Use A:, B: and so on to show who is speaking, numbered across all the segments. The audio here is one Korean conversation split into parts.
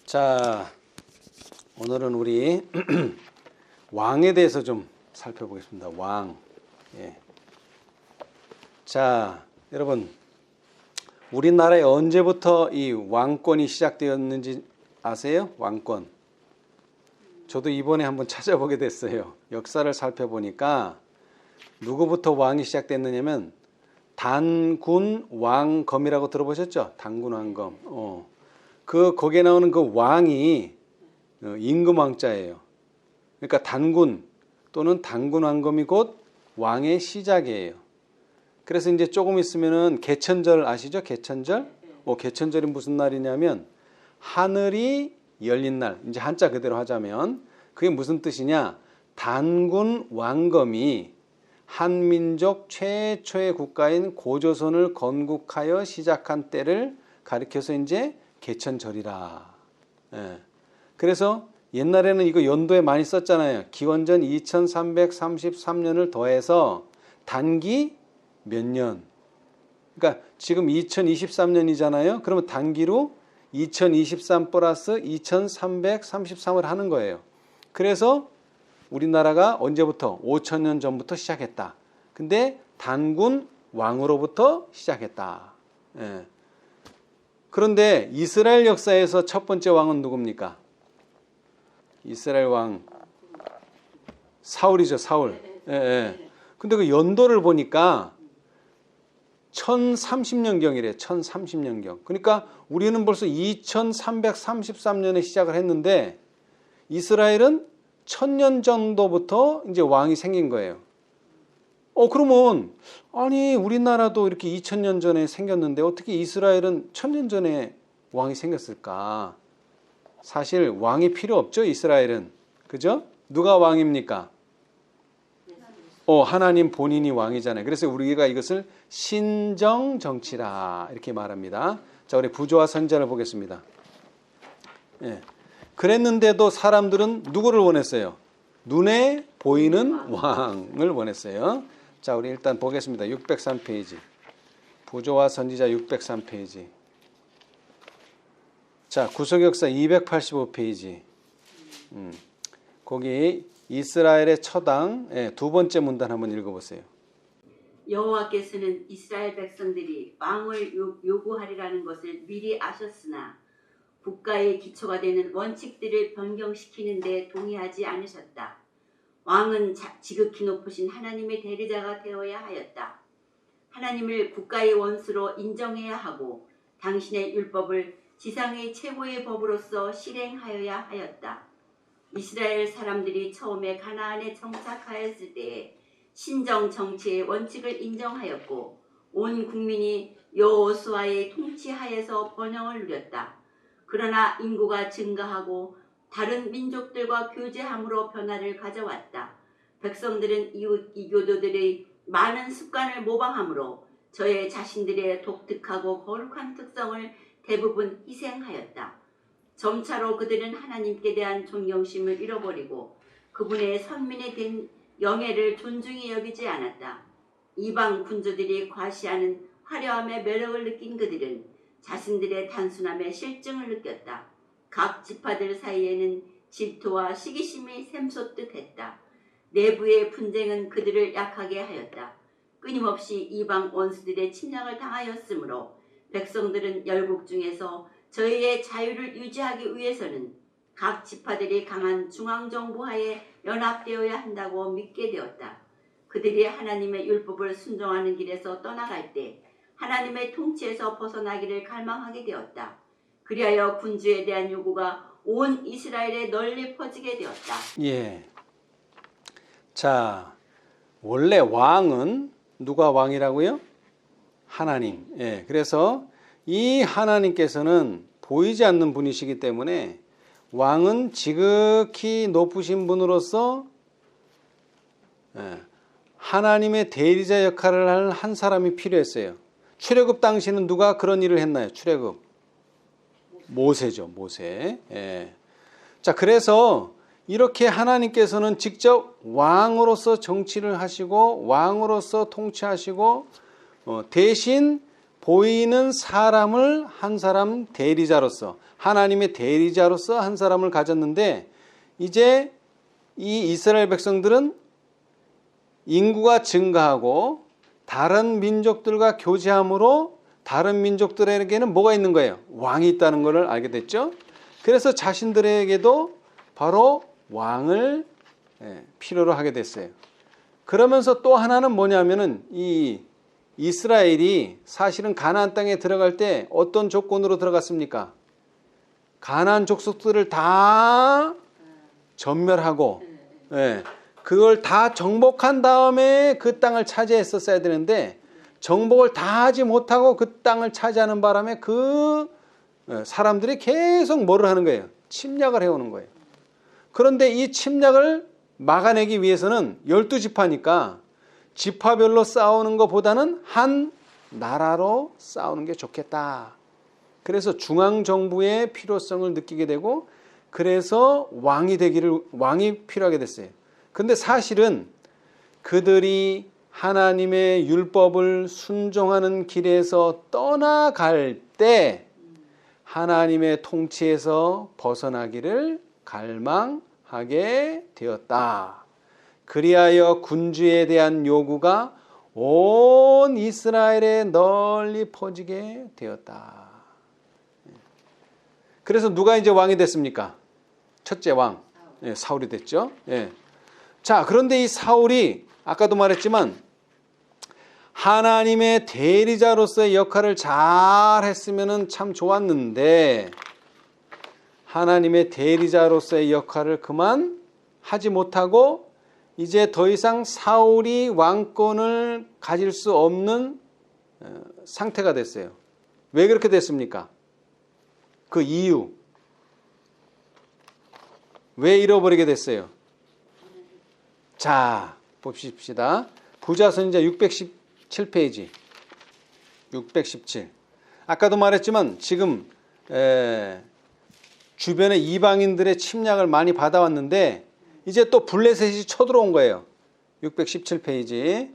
A: 자, 오늘은 우리 왕에 대해서 좀 살펴보겠습니다. 왕. 예. 자, 여러분, 우리나라에 언제부터 이 왕권이 시작되었는지 아세요? 왕권. 저도 이번에 한번 찾아보게 됐어요. 역사를 살펴보니까 누구부터 왕이 시작됐느냐면 단군 왕검이라고 들어보셨죠? 단군 왕검. 거기에 나오는 그 왕이 임금 왕자예요. 그러니까 단군 또는 단군 왕검이 곧 왕의 시작이에요. 그래서 이제 조금 있으면은 개천절 아시죠? 개천절? 개천절이 무슨 날이냐면 하늘이 열린 날. 이제 한자 그대로 하자면 그게 무슨 뜻이냐? 단군 왕검이 한민족 최초의 국가인 고조선을 건국하여 시작한 때를 가리켜서 이제 개천절이라. 예. 그래서 옛날에는 이거 연도에 많이 썼잖아요. 기원전 2333년을 더해서 단기 몇 년. 그러니까 지금 2023년이잖아요. 그러면 단기로 2023 플러스 2333을 하는 거예요. 그래서 우리나라가 언제부터? 5,000년 전부터 시작했다. 근데 단군 왕으로부터 시작했다. 예. 그런데 이스라엘 역사에서 첫 번째 왕은 누굽니까? 이스라엘 왕 사울이죠. 사울. 예, 예. 근데 그 연도를 보니까 1030년경이래. 1030년경. 그러니까 우리는 벌써 2333년에 시작을 했는데 이스라엘은 1000년 정도부터 이제 왕이 생긴 거예요. 그러면 아니 우리나라도 이렇게 2000년 전에 생겼는데 어떻게 이스라엘은 1000년 전에 왕이 생겼을까? 사실 왕이 필요 없죠. 이스라엘은. 그죠? 누가 왕입니까? 하나님 본인이 왕이잖아요. 그래서 우리가 이것을 신정 정치라 이렇게 말합니다. 자, 우리 부조와 선지자를 보겠습니다. 예. 그랬는데도 사람들은 누구를 원했어요? 눈에 보이는 왕을 원했어요. 자, 우리 일단 보겠습니다. 603페이지. 부조와 선지자 603페이지. 자, 구속역사 285페이지. 거기 이스라엘의 처당 두 번째 문단 한번 읽어보세요.
B: 여호와께서는 이스라엘 백성들이 왕을 요구하리라는 것을 미리 아셨으나 국가의 기초가 되는 원칙들을 변경시키는 데 동의하지 않으셨다. 왕은 지극히 높으신 하나님의 대리자가 되어야 하였다. 하나님을 국가의 원수로 인정해야 하고 당신의 율법을 지상의 최고의 법으로서 실행하여야 하였다. 이스라엘 사람들이 처음에 가나안에 정착하였을 때에 신정 정치의 원칙을 인정하였고 온 국민이 여호수아의 통치하에서 번영을 누렸다. 그러나 인구가 증가하고 다른 민족들과 교제함으로 변화를 가져왔다. 백성들은 이교도들의 많은 습관을 모방함으로 저의 자신들의 독특하고 거룩한 특성을 대부분 희생하였다. 점차로 그들은 하나님께 대한 존경심을 잃어버리고 그분의 선민에 된 영예를 존중히 여기지 않았다. 이방 군주들이 과시하는 화려함의 매력을 느낀 그들은 자신들의 단순함에 실증을 느꼈다. 각 지파들 사이에는 질투와 시기심이 샘솟듯 했다. 내부의 분쟁은 그들을 약하게 하였다. 끊임없이 이방 원수들의 침략을 당하였으므로 백성들은 열국 중에서 저희의 자유를 유지하기 위해서는 각 지파들이 강한 중앙정부 하에 연합되어야 한다고 믿게 되었다. 그들이 하나님의 율법을 순종하는 길에서 떠나갈 때 하나님의 통치에서 벗어나기를 갈망하게 되었다. 그리하여 군주에 대한 요구가 온 이스라엘에 널리 퍼지게 되었다.
A: 예. 자, 원래 왕은 누가 왕이라고요? 하나님. 예. 그래서 이 하나님께서는 보이지 않는 분이시기 때문에 왕은 지극히 높으신 분으로서 하나님의 대리자 역할을 할 한 사람이 필요했어요. 출애굽 당시는 누가 그런 일을 했나요? 출애굽. 모세죠. 모세. 예. 자, 그래서 이렇게 하나님께서는 직접 왕으로서 정치를 하시고 왕으로서 통치하시고 대신 보이는 사람을 한 사람 대리자로서, 하나님의 대리자로서 한 사람을 가졌는데, 이제 이 이스라엘 백성들은 인구가 증가하고 다른 민족들과 교제함으로 다른 민족들에게는 뭐가 있는 거예요? 왕이 있다는 것을 알게 됐죠. 그래서 자신들에게도 바로 왕을 필요로 하게 됐어요. 그러면서 또 하나는 뭐냐면은 이 이스라엘이 사실은 가나안 땅에 들어갈 때 어떤 조건으로 들어갔습니까? 가나안 족속들을 다 전멸하고 그걸 다 정복한 다음에 그 땅을 차지했었어야 되는데, 정복을 다 하지 못하고 그 땅을 차지하는 바람에 그 사람들이 계속 뭐를 하는 거예요? 침략을 해오는 거예요. 그런데 이 침략을 막아내기 위해서는 12지파니까 지파별로 싸우는 것보다는 한 나라로 싸우는 게 좋겠다. 그래서 중앙정부의 필요성을 느끼게 되고, 그래서 왕이 필요하게 됐어요. 근데 사실은 그들이 하나님의 율법을 순종하는 길에서 떠나갈 때 하나님의 통치에서 벗어나기를 갈망하게 되었다. 그리하여 군주에 대한 요구가 온 이스라엘에 널리 퍼지게 되었다. 그래서 누가 이제 왕이 됐습니까? 첫째 왕, 사울이 됐죠. 자, 그런데 이 사울이 아까도 말했지만 하나님의 대리자로서의 역할을 잘 했으면 참 좋았는데, 하나님의 대리자로서의 역할을 그만 하지 못하고 이제 더 이상 사울이 왕권을 가질 수 없는 상태가 됐어요. 왜 그렇게 됐습니까? 그 이유, 왜 잃어버리게 됐어요? 자, 봅시다. 부자선지자 617페이지. 617. 아까도 말했지만 지금 주변의 이방인들의 침략을 많이 받아왔는데 이제 또 블레셋이 쳐들어온 거예요. 617페이지.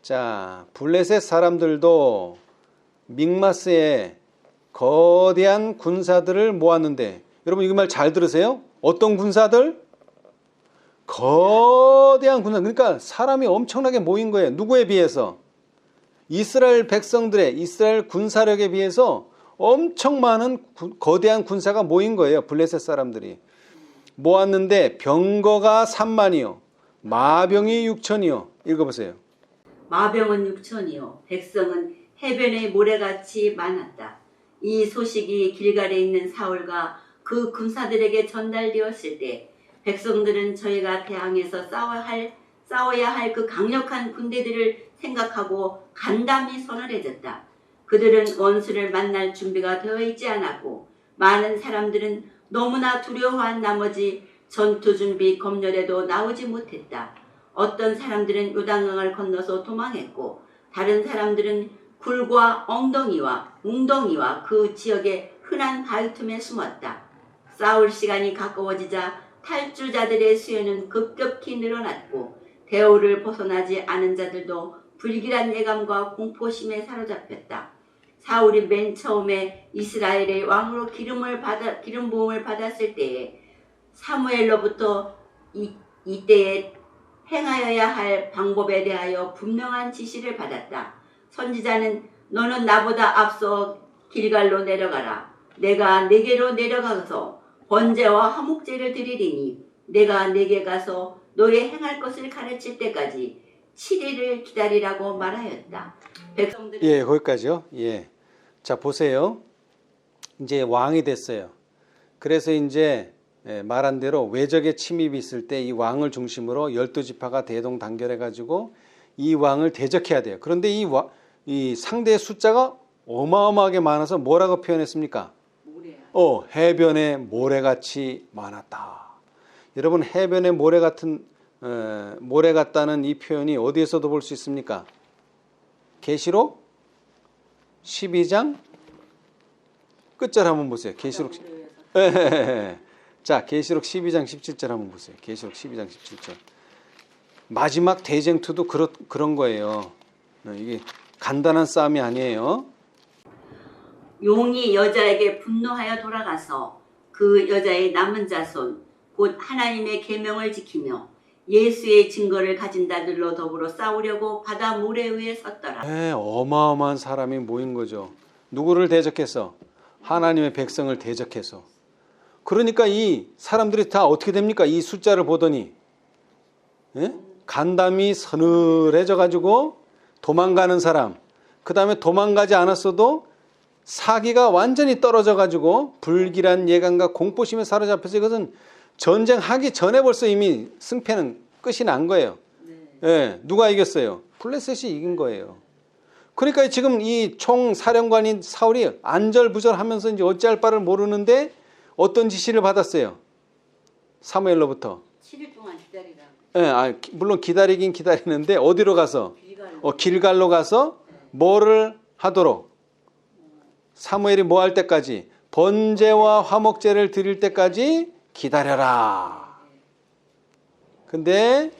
A: 자, 블레셋 사람들도 믹마스에 거대한 군사들을 모았는데, 여러분 이 말 잘 들으세요. 어떤 군사들? 거대한 군사. 그러니까 사람이 엄청나게 모인 거예요. 누구에 비해서? 이스라엘 백성들의, 이스라엘 군사력에 비해서 엄청 많은 거대한 군사가 모인 거예요. 블레셋 사람들이 모았는데 병거가 3만이요 마병이 6천이요. 읽어보세요.
B: 마병은 6천이요 백성은 해변의 모래같이 많았다. 이 소식이 길갈에 있는 사울과 그 군사들에게 전달되었을 때 백성들은 저희가 대항해서 싸워야 할 그 강력한 군대들을 생각하고 간담히 손을 해줬다. 그들은 원수를 만날 준비가 되어 있지 않았고 많은 사람들은 너무나 두려워한 나머지 전투 준비 검열에도 나오지 못했다. 어떤 사람들은 요단강을 건너서 도망했고 다른 사람들은 굴과 엉덩이와 웅덩이와 그 지역의 흔한 바위 틈에 숨었다. 싸울 시간이 가까워지자 탈주자들의 수요는 급격히 늘어났고 대오를 벗어나지 않은 자들도 불길한 예감과 공포심에 사로잡혔다. 사울이 맨 처음에 이스라엘의 왕으로 기름 부음을 받았을 때에 사무엘로부터 이때에 행하여야 할 방법에 대하여 분명한 지시를 받았다. 선지자는 너는 나보다 앞서 길갈로 내려가라. 내가 네게로 내려가서 번제와 화목제를 드리리니 내가 네게 가서 너의 행할 것을 가르칠 때까지 7일을 기다리라고 말하였다. 백성들이
A: 거기까지요. 자, 보세요. 이제 왕이 됐어요. 그래서 이제 말한 대로 외적의 침입이 있을 때 이 왕을 중심으로 12지파가 대동단결해가지고 이 왕을 대적해야 돼요. 그런데 이 상대의 숫자가 어마어마하게 많아서 뭐라고 표현했습니까? 해변에 모래같이 많았다. 여러분, 해변에 모래 같다는 이 표현이 어디에서도 볼 수 있습니까? 계시록 12장 끝절 한번 보세요. 계시록 자, 계시록 12장 17절 한번 보세요. 계시록 12장 17절. 마지막 대쟁투도 그런 거예요. 이게 간단한 싸움이 아니에요.
B: 용이 여자에게 분노하여 돌아가서 그 여자의 남은 자손 곧 하나님의 계명을 지키며 예수의 증거를 가진 자들로 더불어 싸우려고 바다 모래 위에 섰더라.
A: 네, 어마어마한 사람이 모인 거죠. 누구를 대적해서? 하나님의 백성을 대적해서. 그러니까 이 사람들이 다 어떻게 됩니까? 이 숫자를 보더니 예? 간담이 서늘해져 가지고 도망가는 사람, 그 다음에 도망가지 않았어도 사기가 완전히 떨어져 가지고 불길한 예감과 공포심에 사로잡혀서 이것은 전쟁하기 전에 벌써 이미 승패는 끝이 난 거예요. 예, 누가 이겼어요? 블레셋이 이긴 거예요. 그러니까 지금 이 총사령관인 사울이 안절부절하면서 이제 어찌할 바를 모르는데 어떤 지시를 받았어요? 사무엘로부터.
B: 7일 동안 기다리라.
A: 예, 물론 기다리긴 기다리는데 어디로 가서? 길갈로 가서 뭐를 하도록? 사무엘이 뭐 할 때까지? 번제와 화목제를 드릴 때까지 기다려라. 근데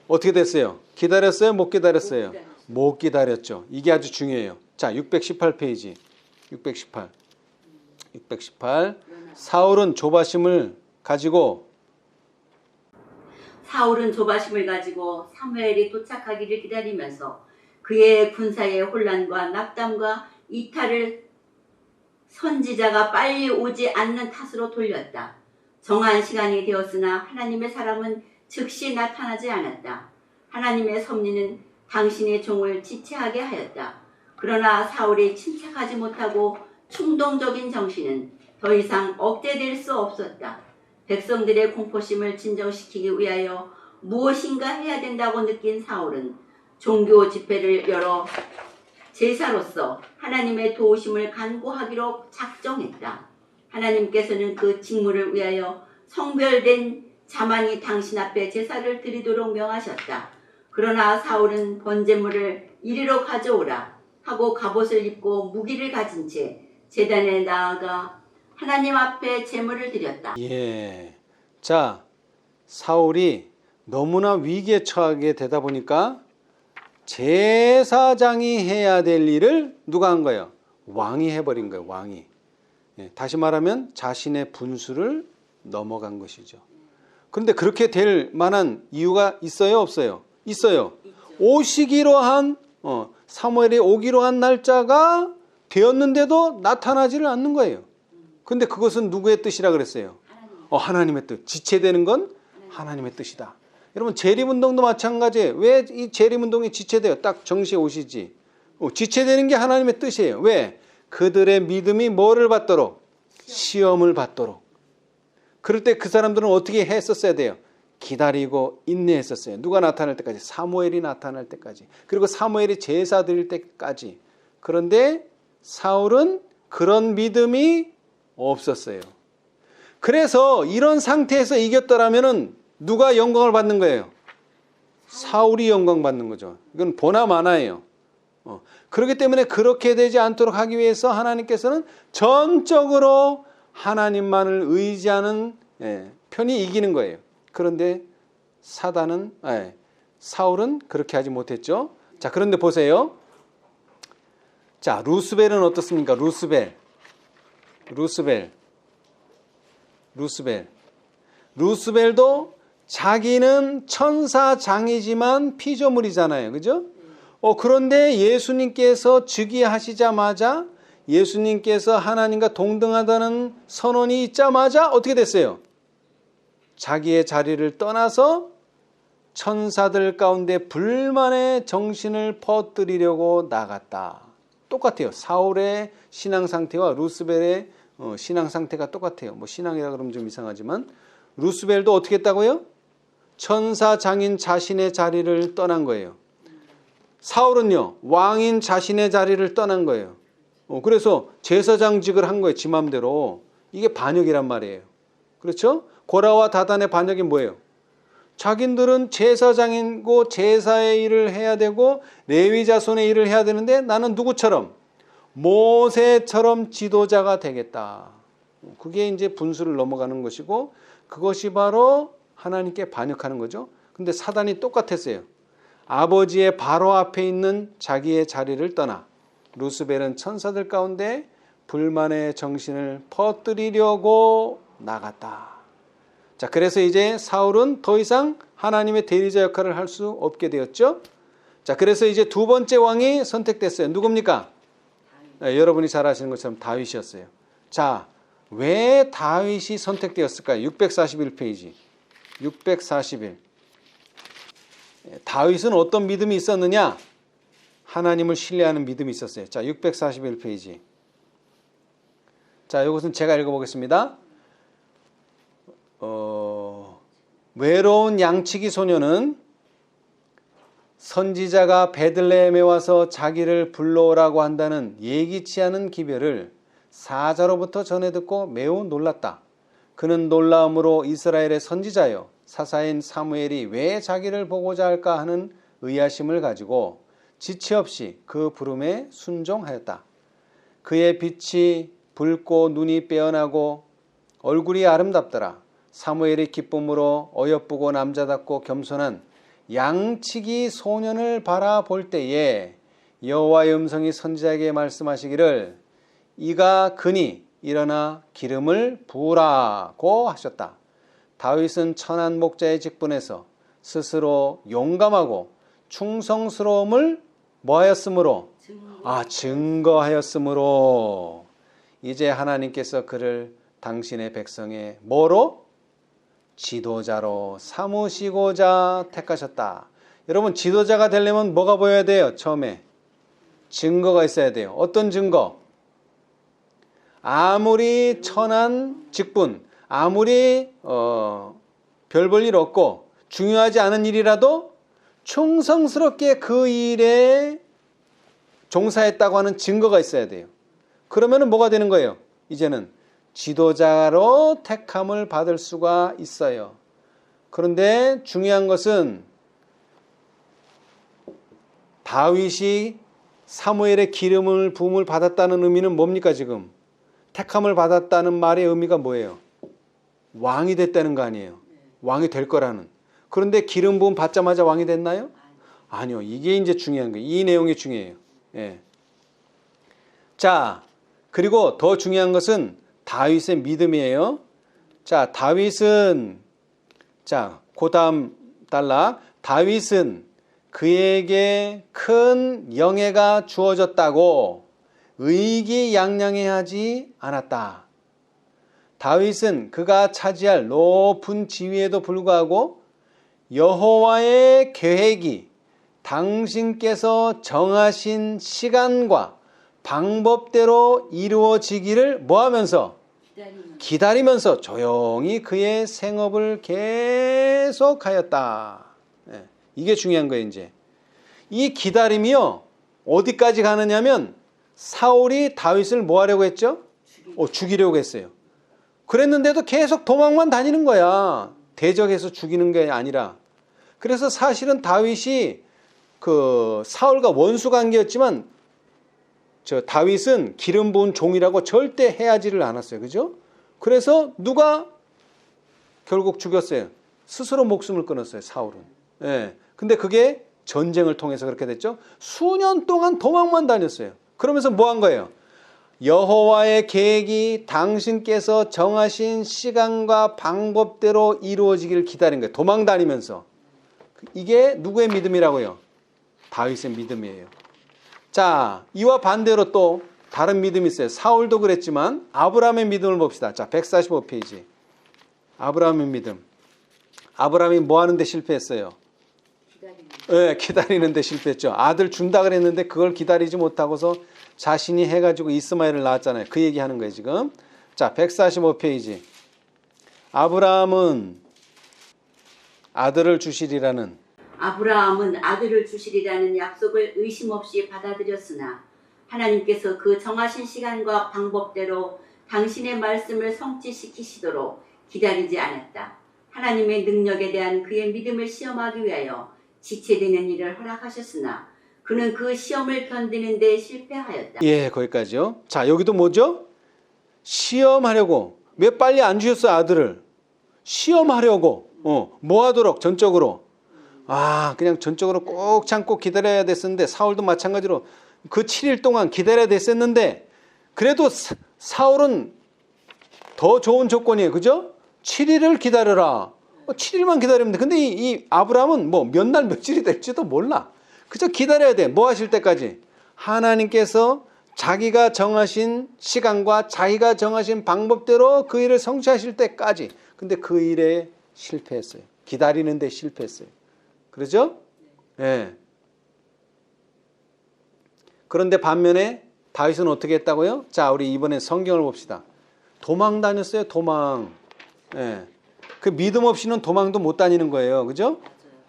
A: 어떻게 됐어요? 기다렸어요? 못 기다렸어요? 못 기다렸죠. 이게 아주 중요해요. 자, 618페이지. 618. 사울은 조바심을 가지고
B: 사무엘이 도착하기를 기다리면서 그의 군사의 혼란과 낙담과 이탈을 선지자가 빨리 오지 않는 탓으로 돌렸다. 정한 시간이 되었으나 하나님의 사람은 즉시 나타나지 않았다. 하나님의 섭리는 당신의 종을 지체하게 하였다. 그러나 사울이 침착하지 못하고 충동적인 정신은 더 이상 억제될 수 없었다. 백성들의 공포심을 진정시키기 위하여 무엇인가 해야 된다고 느낀 사울은 종교 집회를 열어 제사로서 하나님의 도우심을 간구하기로 작정했다. 하나님께서는 그 직무를 위하여 성별된 자만이 당신 앞에 제사를 드리도록 명하셨다. 그러나 사울은 번제물을 이리로 가져오라 하고 갑옷을 입고 무기를 가진 채 제단에 나아가 하나님 앞에 제물을 드렸다.
A: 예. 자, 사울이 너무나 위기에 처하게 되다 보니까 제사장이 해야 될 일을 누가 한 거예요? 왕이 해버린 거예요. 왕이. 예, 다시 말하면 자신의 분수를 넘어간 것이죠. 그런데 그렇게 될 만한 이유가 있어요? 없어요? 있어요. 오시기로 한 사무엘이 오기로 한 날짜가 되었는데도 나타나지를 않는 거예요. 근데 그것은 누구의 뜻이라 그랬어요? 하나님의 뜻. 지체되는 건 하나님의 뜻이다. 여러분 재림운동도 마찬가지예요. 왜 이 재림운동이 지체돼요? 딱 정시에 오시지. 지체되는 게 하나님의 뜻이에요. 왜? 그들의 믿음이 뭐를 받도록? 시험을 받도록. 그럴 때 그 사람들은 어떻게 했었어야 돼요? 기다리고 인내했었어요. 누가 나타날 때까지? 사무엘이 나타날 때까지. 그리고 사무엘이 제사 드릴 때까지. 그런데 사울은 그런 믿음이 없었어요. 그래서 이런 상태에서 이겼더라면은 누가 영광을 받는 거예요? 사울이 영광 받는 거죠. 이건 보나 마나예요. 그렇기 때문에 그렇게 되지 않도록 하기 위해서 하나님께서는 전적으로 하나님만을 의지하는 편이 이기는 거예요. 그런데 사울은 그렇게 하지 못했죠. 자, 그런데 보세요. 자, 루스벨은 어떻습니까? 루스벨도 자기는 천사장이지만 피조물이잖아요. 그죠? 그런데 예수님께서 즉위하시자마자 예수님께서 하나님과 동등하다는 선언이 있자마자 어떻게 됐어요? 자기의 자리를 떠나서 천사들 가운데 불만의 정신을 퍼뜨리려고 나갔다. 똑같아요. 사울의 신앙 상태와 루스벨의 신앙 상태가 똑같아요. 뭐 신앙이라 그러면 좀 이상하지만 루스벨도 어떻게 했다고요? 천사장인 자신의 자리를 떠난 거예요. 사울은요, 왕인 자신의 자리를 떠난 거예요. 그래서 제사장직을 한 거예요. 지 맘대로. 이게 반역이란 말이에요. 그렇죠? 고라와 다단의 반역이 뭐예요? 자기들은 제사장이고 제사의 일을 해야 되고 레위 자손의 일을 해야 되는데 나는 누구처럼? 모세처럼 지도자가 되겠다. 그게 이제 분수를 넘어가는 것이고 그것이 바로 하나님께 반역하는 거죠. 근데 사단이 똑같았어요. 아버지의 바로 앞에 있는 자기의 자리를 떠나 루스벨은 천사들 가운데 불만의 정신을 퍼뜨리려고 나갔다. 자, 그래서 이제 사울은 더 이상 하나님의 대리자 역할을 할 수 없게 되었죠. 자, 그래서 이제 두 번째 왕이 선택됐어요. 누굽니까? 네, 여러분이 잘 아시는 것처럼 다윗이었어요. 자, 왜 다윗이 선택되었을까요? 641페이지. 641. 다윗은 어떤 믿음이 있었느냐? 하나님을 신뢰하는 믿음이 있었어요. 자, 641페이지. 자, 이것은 제가 읽어보겠습니다. 외로운 양치기 소녀는 선지자가 베들레헴에 와서 자기를 불러오라고 한다는 예기치 않은 기별을 사자로부터 전해 듣고 매우 놀랐다. 그는 놀라움으로 이스라엘의 선지자여 사사인 사무엘이 왜 자기를 보고자 할까 하는 의아심을 가지고 지체 없이 그 부름에 순종하였다. 그의 빛이 붉고 눈이 빼어나고 얼굴이 아름답더라. 사무엘이 기쁨으로 어여쁘고 남자답고 겸손한 양치기 소년을 바라볼 때에 여호와의 음성이 선지자에게 말씀하시기를 이가 그니 일어나 기름을 부으라고 하셨다. 다윗은 천한 목자의 직분에서 스스로 용감하고 충성스러움을 뭐하였으므로? 증거하였으므로 이제 하나님께서 그를 당신의 백성의 뭐로? 지도자로 삼으시고자 택하셨다. 여러분, 지도자가 되려면 뭐가 보여야 돼요? 처음에 증거가 있어야 돼요. 어떤 증거? 아무리 천한 직분, 아무리 별 볼 일 없고 중요하지 않은 일이라도 충성스럽게 그 일에 종사했다고 하는 증거가 있어야 돼요. 그러면 뭐가 되는 거예요? 이제는 지도자로 택함을 받을 수가 있어요. 그런데 중요한 것은 다윗이 사무엘의 기름을 부음을 받았다는 의미는 뭡니까 지금? 택함을 받았다는 말의 의미가 뭐예요? 왕이 됐다는 거 아니에요? 왕이 될 거라는. 그런데 기름 부음 받자마자 왕이 됐나요? 아니요. 이게 이제 중요한 거예요. 이 내용이 중요해요. 예. 자, 그리고 더 중요한 것은 다윗의 믿음이에요. 자, 다윗은 그 다음 단락. 다윗은 그에게 큰 영예가 주어졌다고 의기양양해하지 않았다. 다윗은 그가 차지할 높은 지위에도 불구하고 여호와의 계획이 당신께서 정하신 시간과 방법대로 이루어지기를 뭐하면서? 기다리면서 조용히 그의 생업을 계속하였다. 이게 중요한 거예요. 이제 이 기다림이요 어디까지 가느냐면 사울이 다윗을 뭐 하려고 했죠? 죽이려고 했어요. 그랬는데도 계속 도망만 다니는 거야. 대적해서 죽이는 게 아니라. 그래서 사실은 다윗이 그 사울과 원수 관계였지만 다윗은 기름 부은 종이라고 절대 해하지를 않았어요. 그죠? 그래서 누가 결국 죽였어요. 스스로 목숨을 끊었어요. 사울은. 예. 근데 그게 전쟁을 통해서 그렇게 됐죠. 수년 동안 도망만 다녔어요. 그러면서 뭐 한 거예요? 여호와의 계획이 당신께서 정하신 시간과 방법대로 이루어지기를 기다린 거예요. 도망 다니면서. 이게 누구의 믿음이라고요? 다윗의 믿음이에요. 자, 이와 반대로 또 다른 믿음이 있어요. 사울도 그랬지만 아브라함의 믿음을 봅시다. 자, 145페이지. 아브라함의 믿음. 아브라함이 뭐 하는데 실패했어요? 기다리는데 실패했죠. 아들 준다 그랬는데 그걸 기다리지 못하고서 자신이 해가지고 이스마엘을 낳았잖아요. 그 얘기하는 거예요 지금. 자, 145페이지. 아브라함은 아들을 주시리라는
B: 약속을 의심 없이 받아들였으나 하나님께서 그 정하신 시간과 방법대로 당신의 말씀을 성취시키시도록 기다리지 않았다. 하나님의 능력에 대한 그의 믿음을 시험하기 위하여 지체되는 일을 허락하셨으나 그는 그 시험을 견디는 데 실패하였다.
A: 예, 거기까지요. 자, 여기도 뭐죠? 시험하려고. 왜 빨리 안 주셨어요, 아들을? 시험하려고. 뭐 하도록? 전적으로. 그냥 전적으로 꼭 참고 기다려야 됐었는데 사울도 마찬가지로 그 7일 동안 기다려야 됐었는데 그래도 사울은 더 좋은 조건이에요. 그죠? 7일을 기다려라. 7일만 기다리면 돼. 근데 이 아브라함은 뭐 몇 날 며칠이 될지도 몰라. 그저 기다려야 돼. 뭐 하실 때까지? 하나님께서 자기가 정하신 시간과 자기가 정하신 방법대로 그 일을 성취하실 때까지. 근데 그 일에 실패했어요. 기다리는데 실패했어요. 그러죠? 예. 네. 그런데 반면에 다윗은 어떻게 했다고요? 자, 우리 이번에 성경을 봅시다. 도망 다녔어요. 도망. 예. 그 믿음 없이는 도망도 못 다니는 거예요. 그죠?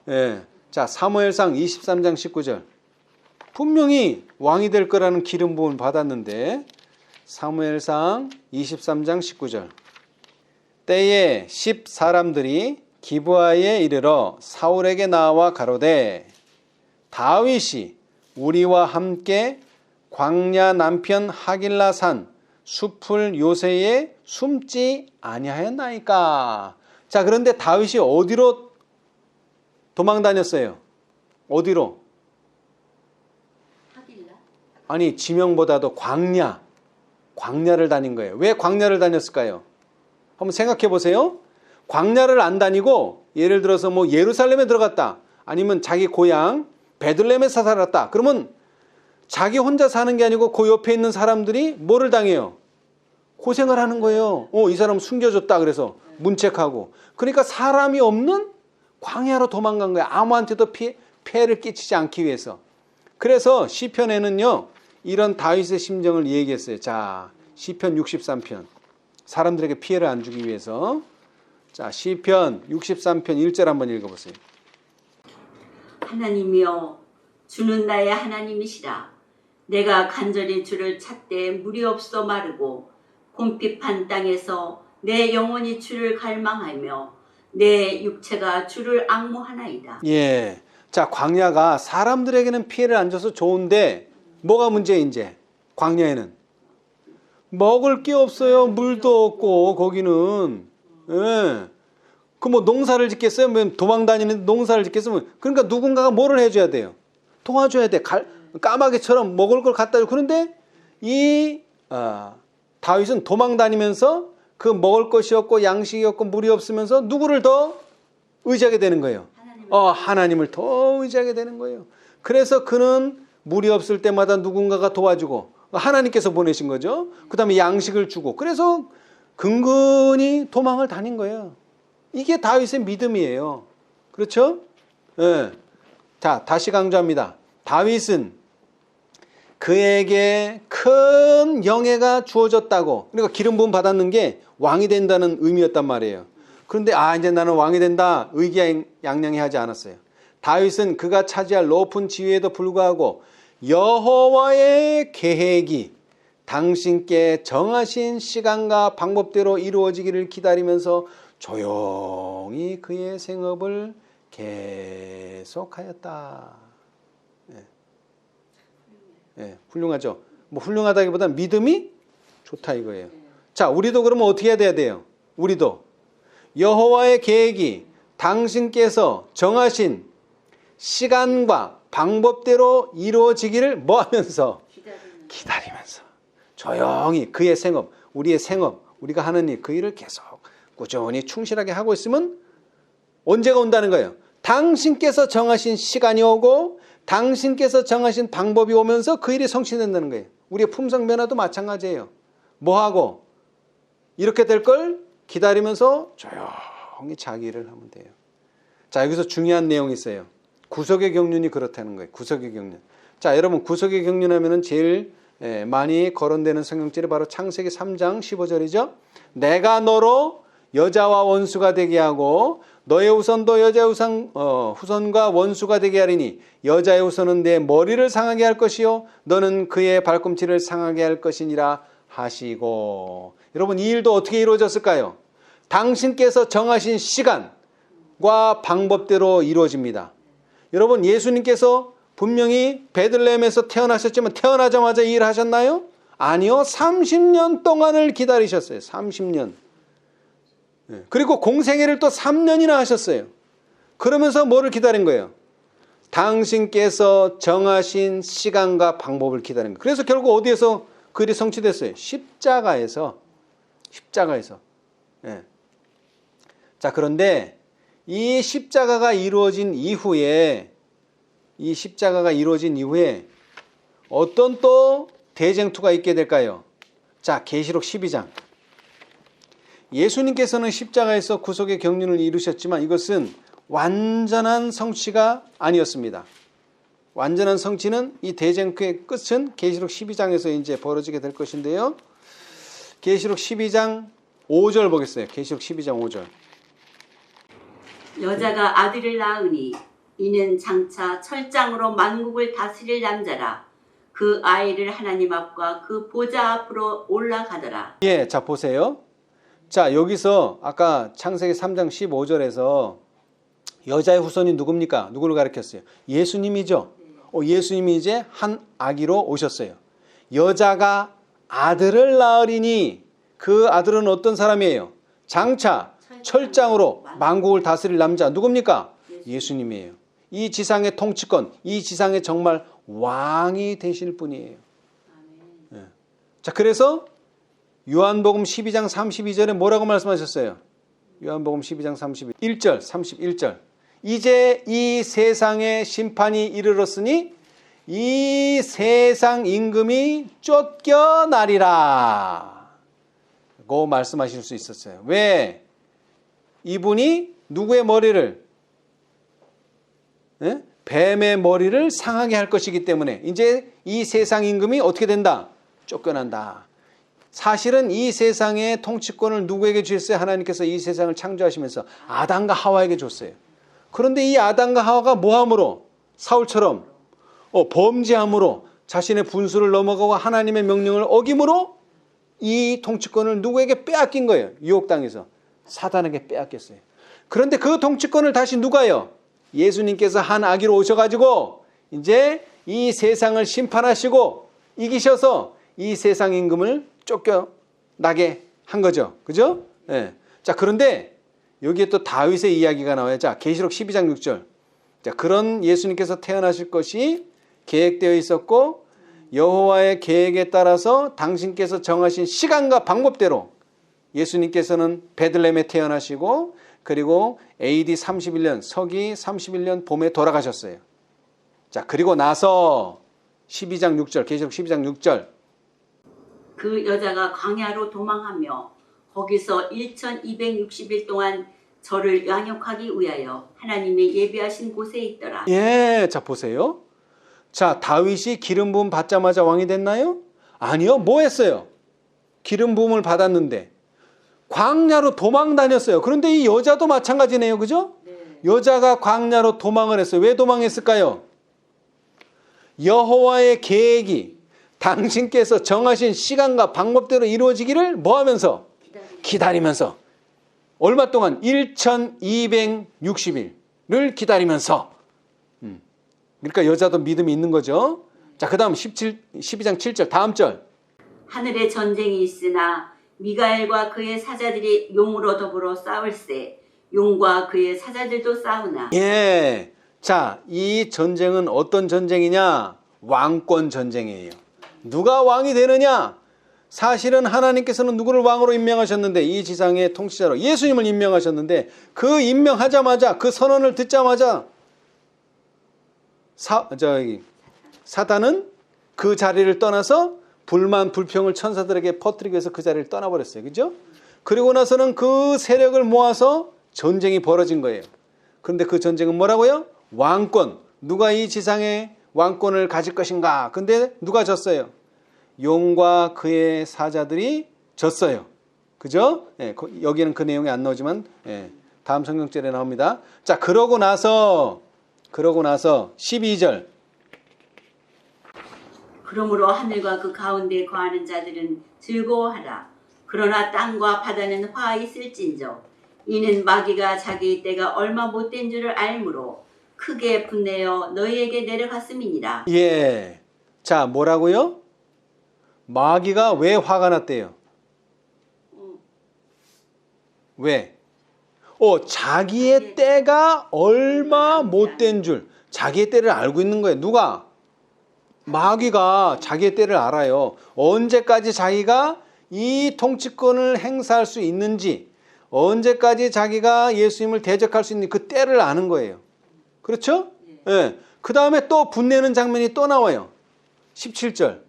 A: 예. 자, 사무엘상 23장 19절. 분명히 왕이 될 거라는 기름 부음을 받았는데 사무엘상 23장 19절. 때에 10 사람들이 기브아에 이르러 사울에게 나와 가로되 다윗이 우리와 함께 광야 남편 하길라 산 숲을 요새에 숨지 아니하였나이까. 자, 그런데 다윗이 어디로 도망 다녔어요? 어디로?
B: 하길라?
A: 아니, 지명보다도 광야를 다닌 거예요. 왜 광야를 다녔을까요? 한번 생각해 보세요. 광야를 안 다니고 예를 들어서 뭐 예루살렘에 들어갔다. 아니면 자기 고향 베들레헴에서 살았다. 그러면 자기 혼자 사는 게 아니고 그 옆에 있는 사람들이 뭐를 당해요? 고생을 하는 거예요. 이 사람 숨겨줬다 그래서 문책하고. 그러니까 사람이 없는 광야로 도망간 거예요. 아무한테도 피해를 끼치지 않기 위해서. 그래서 시편에는요. 이런 다윗의 심정을 얘기했어요. 자, 시편 63편. 사람들에게 피해를 안 주기 위해서. 자, 시편 63편 1절 한번 읽어보세요.
B: 하나님이여 주는 나의 하나님이시라. 내가 간절히 주를 찾되 물이 없어 마르고 곰핍한 땅에서 내 영혼이 주를 갈망하며 내 육체가 주를 앙모하나이다.
A: 예. 자, 광야가 사람들에게는 피해를 안 줘서 좋은데 뭐가 문제예요, 이제? 광야에는 먹을 게 없어요. 물도 없고 거기는. 예. 그 뭐 농사를 짓겠어요? 뭐 도망 다니는 농사를 짓겠어요? 그러니까 누군가가 뭐를 해줘야 돼요? 도와줘야 돼. 까마귀처럼 먹을 걸 갖다 줘. 그런데 이 다윗은 도망 다니면서 그 먹을 것이 없고 양식이 없고 물이 없으면서 누구를 더 의지하게 되는 거예요? 하나님을 더 의지하게 되는 거예요. 그래서 그는 물이 없을 때마다 누군가가 도와주고 하나님께서 보내신 거죠. 그 다음에 양식을 주고 그래서 근근히 도망을 다닌 거예요. 이게 다윗의 믿음이에요. 그렇죠? 예. 자, 다시 강조합니다. 다윗은 그에게 큰 영예가 주어졌다고. 그러니까 기름 부음 받았는 게 왕이 된다는 의미였단 말이에요. 그런데 이제 나는 왕이 된다. 의기양양하지 않았어요. 다윗은 그가 차지할 높은 지위에도 불구하고 여호와의 계획이 당신께 정하신 시간과 방법대로 이루어지기를 기다리면서 조용히 그의 생업을 계속하였다. 예, 훌륭하죠. 뭐 훌륭하다기보다는 믿음이 좋다 이거예요. 자, 우리도 그러면 어떻게 해야 돼요? 우리도 여호와의 계획이 당신께서 정하신 시간과 방법대로 이루어지기를 뭐 하면서? 기다리면서. 조용히 그의 생업, 우리의 생업, 우리가 하는 일, 그 일을 계속 꾸준히 충실하게 하고 있으면 언제가 온다는 거예요? 당신께서 정하신 시간이 오고 당신께서 정하신 방법이 오면서 그 일이 성취된다는 거예요. 우리의 품성 변화도 마찬가지예요. 뭐하고? 이렇게 될 걸 기다리면서 조용히 자기 일을 하면 돼요. 자, 여기서 중요한 내용이 있어요. 구속의 경륜이 그렇다는 거예요. 구속의 경륜. 자, 여러분 구속의 경륜 하면은 제일 많이 거론되는 성경절이 바로 창세기 3장 15절이죠. 내가 너로 여자와 원수가 되게 하고 너의 후손도 여자의 후손과 원수가 되게 하리니 여자의 후손은 내 머리를 상하게 할 것이요 너는 그의 발꿈치를 상하게 할 것이니라 하시고. 여러분 이 일도 어떻게 이루어졌을까요? 당신께서 정하신 시간과 방법대로 이루어집니다. 여러분 예수님께서 분명히 베들레헴에서 태어나셨지만 태어나자마자 이 일을 하셨나요? 아니요. 30년 동안을 기다리셨어요. 30년. 그리고 공생애를 또 3년이나 하셨어요. 그러면서 뭐를 기다린 거예요? 당신께서 정하신 시간과 방법을 기다리는 거예요. 그래서 결국 어디에서 그 일이 성취됐어요? 십자가에서. 예. 자, 그런데 이 십자가가 이루어진 이후에 어떤 또 대쟁투가 있게 될까요? 자, 계시록 12장. 예수님께서는 십자가에서 구속의 경륜을 이루셨지만 이것은 완전한 성취가 아니었습니다. 완전한 성취는 이 대쟁투의 끝은 계시록 12장에서 이제 벌어지게 될 것인데요. 계시록 12장 5절 보겠어요. 계시록 12장 5절.
B: 여자가 아들을 낳으니 이는 장차 철장으로 만국을 다스릴 남자라. 그 아이를 하나님 앞과 그 보좌 앞으로 올라가더라.
A: 예, 자 보세요. 자, 여기서 아까 창세기 3장 15절에서 여자의 후손이 누굽니까? 누구를 가리켰어요? 예수님이죠. 예수님이 이제 한 아기로 오셨어요. 여자가 아들을 낳으리니 그 아들은 어떤 사람이에요? 장차 철장으로 만국을 다스릴 남자 누굽니까? 예수님이에요. 이 지상의 통치권, 이 지상의 정말 왕이 되실 분이에요. 예. 자, 그래서 요한복음 12장 32절에 뭐라고 말씀하셨어요? 요한복음 12장 31절. 이제 이 세상의 심판이 이르렀으니 이 세상 임금이 쫓겨나리라. 고 말씀하실 수 있었어요. 왜? 이분이 누구의 머리를? 예? 뱀의 머리를 상하게 할 것이기 때문에 이제 이 세상 임금이 어떻게 된다? 쫓겨난다. 사실은 이 세상의 통치권을 누구에게 주셨어요? 하나님께서 이 세상을 창조하시면서 아담과 하와에게 줬어요. 그런데 이 아담과 하와가 뭐함으로? 사울처럼 범죄함으로 자신의 분수를 넘어가고 하나님의 명령을 어김으로 이 통치권을 누구에게 빼앗긴 거예요. 유혹당해서 사단에게 빼앗겼어요. 그런데 그 통치권을 다시 누가요? 예수님께서 한 아기로 오셔가지고 이제 이 세상을 심판하시고 이기셔서 이 세상 임금을 쫓겨나게 한 거죠. 그죠? 예. 자, 그런데 여기에 또 다윗의 이야기가 나와요. 자, 계시록 12장 6절. 자, 그런 예수님께서 태어나실 것이 계획되어 있었고 여호와의 계획에 따라서 당신께서 정하신 시간과 방법대로 예수님께서는 베들레헴에 태어나시고 그리고 AD 31년 서기 31년 봄에 돌아가셨어요. 자, 그리고 나서 12장 6절 계시록 12장 6절.
B: 그 여자가 광야로 도망하며 거기서 1260일 동안 저를 양육하기 위하여 하나님의 예비하신 곳에 있더라.
A: 예, 자 보세요. 자, 다윗이 기름 부음 받자마자 왕이 됐나요? 아니요. 뭐 했어요? 기름 부음을 받았는데 광야로 도망 다녔어요. 그런데 이 여자도 마찬가지네요. 그죠?
B: 네.
A: 여자가 광야로 도망을 했어요. 왜 도망했을까요? 여호와의 계획이 당신께서 정하신 시간과 방법대로 이루어지기를 뭐 하면서? 기다리면서. 얼마 동안? 1260일을 기다리면서. 그러니까 여자도 믿음이 있는 거죠. 자, 그 다음 12장 7절 다음 절.
B: 하늘에 전쟁이 있으나 미가엘과 그의 사자들이 용으로 더불어 싸울세. 용과 그의 사자들도 싸우나.
A: 예. 자, 이 전쟁은 어떤 전쟁이냐? 왕권 전쟁이에요. 누가 왕이 되느냐? 사실은 하나님께서는 누구를 왕으로 임명하셨는데 이 지상의 통치자로 예수님을 임명하셨는데 그 임명하자마자 그 선언을 듣자마자 사단은 그 자리를 떠나서 불만 불평을 천사들에게 퍼뜨리기 위해서 그 자리를 떠나버렸어요. 그죠? 그리고 나서는 그 세력을 모아서 전쟁이 벌어진 거예요. 그런데 그 전쟁은 뭐라고요? 왕권. 누가 이 지상의 왕권을 가질 것인가? 근데 누가 졌어요? 용과 그의 사자들이 졌어요. 그죠? 예, 여기는 그 내용이 안 나오지만 다음 성경절에 나옵니다. 자, 그러고 나서 12절.
B: 그러므로 하늘과 그 가운데 거하는 자들은 즐거워하라. 그러나 땅과 바다는 화 있을진저. 이는 마귀가 자기 때가 얼마 못된 줄을 알므로 크게 분내어 너희에게 내려갔음이니라.
A: 예. 자, 뭐라고요? 마귀가 왜 화가 났대요? 왜? 자기의 때가 얼마 못된 줄. 자기의 때를 알고 있는 거예요. 누가? 마귀가 자기의 때를 알아요. 언제까지 자기가 이 통치권을 행사할 수 있는지, 언제까지 자기가 예수님을 대적할 수 있는 그 때를 아는 거예요. 그렇죠? 예. 그 다음에 또 분내는 장면이 또 나와요. 17절.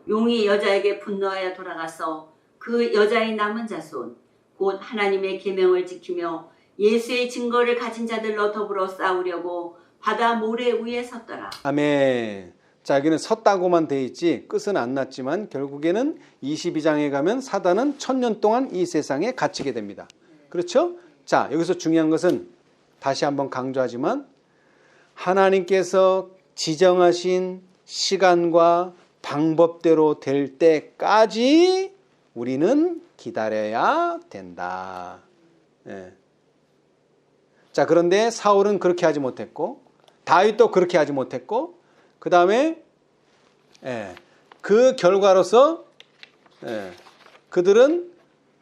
B: 용이 여자에게 분노하여 돌아가서 그 여자의 남은 자손 곧 하나님의 계명을 지키며 예수의 증거를 가진 자들로 더불어 싸우려고 바다 모래 위에 섰더라.
A: 아멘. 자, 여기는 섰다고만 돼 있지 끝은 안 났지만 결국에는 22장에 가면 사단은 1000년 동안 이 세상에 갇히게 됩니다. 그렇죠? 자, 여기서 중요한 것은 다시 한번 강조하지만 하나님께서 지정하신 시간과 방법대로 될 때까지 우리는 기다려야 된다. 예. 자, 그런데 사울은 그렇게 하지 못했고 다윗도 그렇게 하지 못했고 그 다음에 그 결과로서 그들은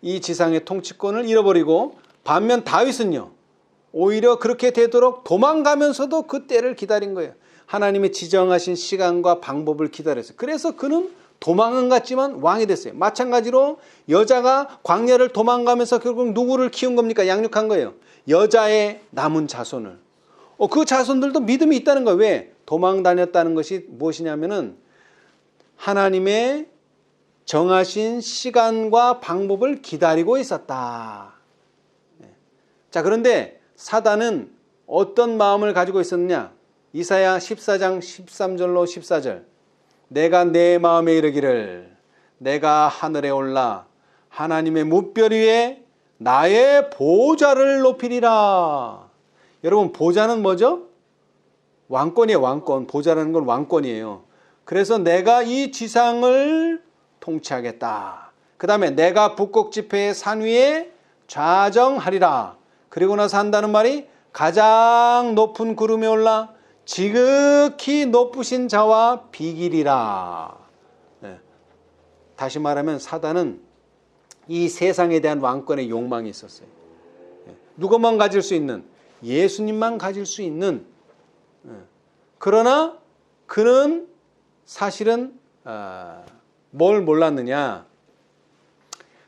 A: 이 지상의 통치권을 잃어버리고 반면 다윗은요 오히려 그렇게 되도록 도망가면서도 그 때를 기다린 거예요. 하나님이 지정하신 시간과 방법을 기다렸어요. 그래서 그는 도망은 갔지만 왕이 됐어요. 마찬가지로 여자가 광야를 도망가면서 결국 누구를 키운 겁니까? 양육한 거예요. 여자의 남은 자손을. 그 자손들도 믿음이 있다는 거예요. 왜? 도망 다녔다는 것이 무엇이냐면은 하나님의 정하신 시간과 방법을 기다리고 있었다. 자, 그런데 사단은 어떤 마음을 가지고 있었느냐? 이사야 14장 13절로 14절. 내가 내 마음에 이르기를 내가 하늘에 올라 하나님의 뭇별 위에 나의 보좌를 높이리라. 여러분, 보좌는 뭐죠? 왕권이에요. 왕권. 보좌라는 건 왕권이에요. 그래서 내가 이 지상을 통치하겠다. 그 다음에 내가 북극 지폐의 산 위에 좌정하리라. 그리고 나서 한다는 말이 가장 높은 구름에 올라 지극히 높으신 자와 비기리라. 다시 말하면 사단은 이 세상에 대한 왕권의 욕망이 있었어요. 누구만 가질 수 있는, 예수님만 가질 수 있는. 그러나 그는 사실은 뭘 몰랐느냐?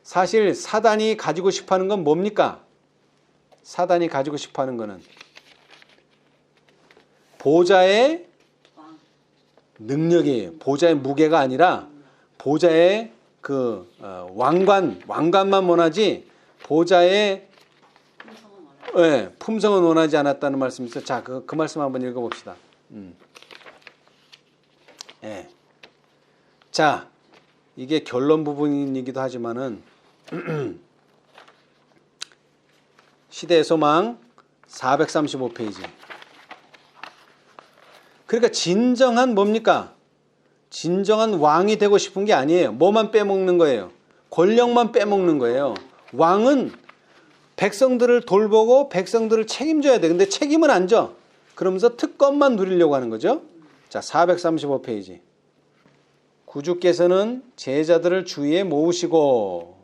A: 사실 사단이 가지고 싶어하는 건 뭡니까? 사단이 가지고 싶어하는 거는 보좌의 능력이에요. 보좌의 무게가 아니라 보좌의 그 왕관만 원하지 보좌의 품성은 원하지 않았다는 말씀이죠. 자, 그 말씀 한번 읽어봅시다. 자, 이게 결론 부분이기도 하지만은 시대의 소망 435페이지. 그러니까 진정한 뭡니까? 진정한 왕이 되고 싶은 게 아니에요. 뭐만 빼먹는 거예요? 권력만 빼먹는 거예요. 왕은 백성들을 돌보고 백성들을 책임져야 돼. 근데 책임은 안 져. 그러면서 특권만 누리려고 하는 거죠. 자, 435페이지. 구주께서는 제자들을 주위에 모으시고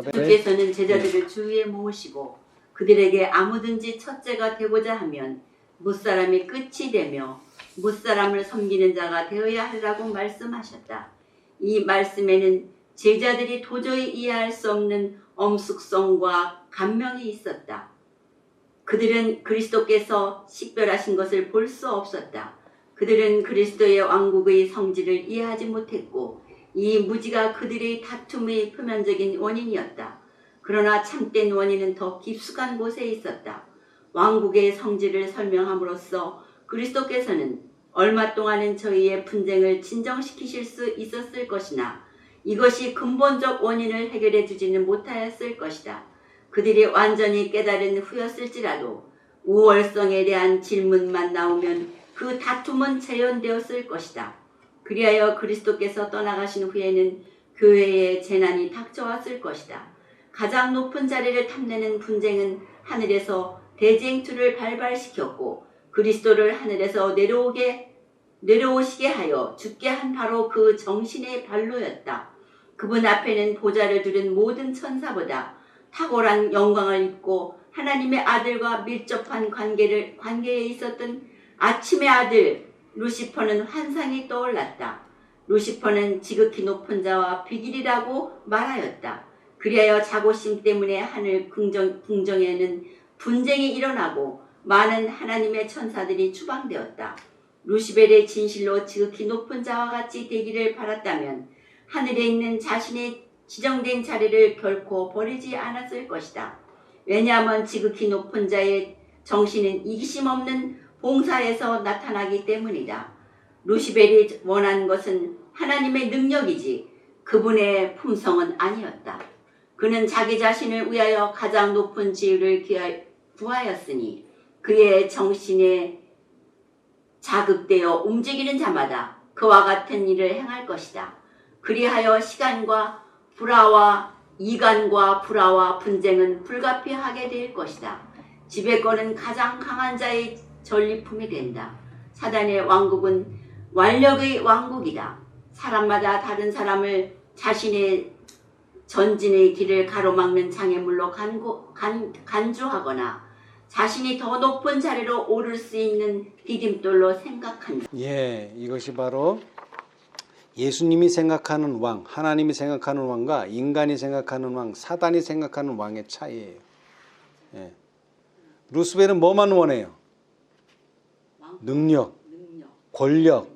B: 구주께서는 제자들을 주위에 모으시고 그들에게 아무든지 첫째가 되고자 하면 무사람이 끝이 되며 무사람을 섬기는 자가 되어야 하리라고 말씀하셨다. 이 말씀에는 제자들이 도저히 이해할 수 없는 엄숙성과 감명이 있었다. 그들은 그리스도께서 식별하신 것을 볼 수 없었다. 그들은 그리스도의 왕국의 성질을 이해하지 못했고 이 무지가 그들의 다툼의 표면적인 원인이었다. 그러나 참된 원인은 더 깊숙한 곳에 있었다. 왕국의 성질을 설명함으로써 그리스도께서는 얼마 동안은 저희의 분쟁을 진정시키실 수 있었을 것이나 이것이 근본적 원인을 해결해 주지는 못하였을 것이다. 그들이 완전히 깨달은 후였을지라도 우월성에 대한 질문만 나오면 그 다툼은 재현되었을 것이다. 그리하여 그리스도께서 떠나가신 후에는 교회에 재난이 닥쳐왔을 것이다. 가장 높은 자리를 탐내는 분쟁은 하늘에서 대쟁투를 발발시켰고 그리스도를 하늘에서 내려오시게 하여 죽게 한 바로 그 정신의 발로였다. 그분 앞에는 보좌를 두른 모든 천사보다 탁월한 영광을 입고 하나님의 아들과 밀접한 관계에 있었던 아침의 아들 루시퍼는 환상이 떠올랐다. 루시퍼는 지극히 높은 자와 비길이라고 말하였다. 그리하여 자고심 때문에 하늘 궁정에는 분쟁이 일어나고 많은 하나님의 천사들이 추방되었다. 루시벨의 진실로 지극히 높은 자와 같이 되기를 바랐다면 하늘에 있는 자신의 지정된 자리를 결코 버리지 않았을 것이다. 왜냐하면 지극히 높은 자의 정신은 이기심 없는 봉사에서 나타나기 때문이다. 루시벨이 원한 것은 하나님의 능력이지 그분의 품성은 아니었다. 그는 자기 자신을 위하여 가장 높은 지위를 구하였으니 그의 정신에 자극되어 움직이는 자마다 그와 같은 일을 행할 것이다. 그리하여 시간과 불화와 이간과 불화와 분쟁은 불가피하게 될 것이다. 지배권은 가장 강한 자의 전리품이 된다. 사단의 왕국은 완력의 왕국이다. 사람마다 다른 사람을 자신의 전진의 길을 가로막는 장애물로 간주하거나 자신이 더 높은 자리로 오를 수 있는 디딤돌로 생각한다.
A: 예, 이것이 바로 예수님이 생각하는 왕, 하나님이 생각하는 왕과 인간이 생각하는 왕, 사단이 생각하는 왕의 차이예요. 예. 루스벨은 뭐만 원해요? 능력, 권력,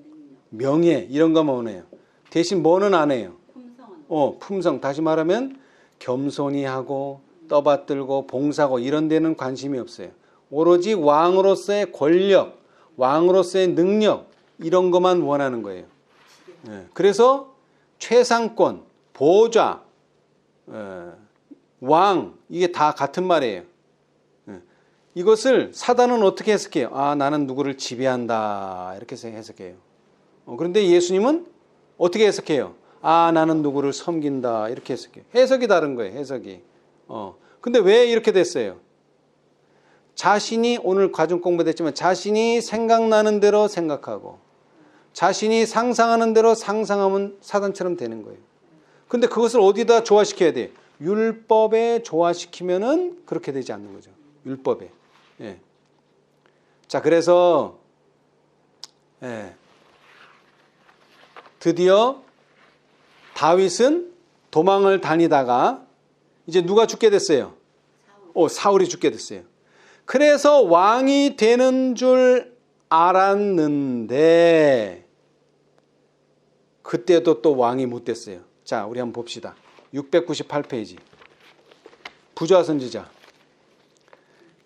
A: 명예 이런 것만 원해요. 대신 뭐는 안 해요? 품성. 다시 말하면 겸손히 하고 떠받들고 봉사하고 이런 데는 관심이 없어요. 오로지 왕으로서의 권력, 왕으로서의 능력 이런 것만 원하는 거예요. 그래서 최상권, 보좌, 왕 이게 다 같은 말이에요. 이것을 사단은 어떻게 해석해요? 아, 나는 누구를 지배한다 이렇게 해석해요. 그런데 예수님은 어떻게 해석해요? 아, 나는 누구를 섬긴다 이렇게 해석해요. 해석이 다른 거예요. 해석이. 근데 왜 이렇게 됐어요? 자신이 오늘 과정 공부됐지만 자신이 생각나는 대로 생각하고 자신이 상상하는 대로 상상하면 사단처럼 되는 거예요. 근데 그것을 어디다 조화시켜야 돼? 율법에 조화시키면은 그렇게 되지 않는 거죠. 율법에. 예. 자, 그래서 드디어 다윗은 도망을 다니다가 이제 누가 죽게 됐어요? 사울이 죽게 됐어요. 그래서 왕이 되는 줄 알았는데 그때도 또 왕이 못 됐어요. 자, 우리 한번 봅시다. 698페이지. 부조화 선지자.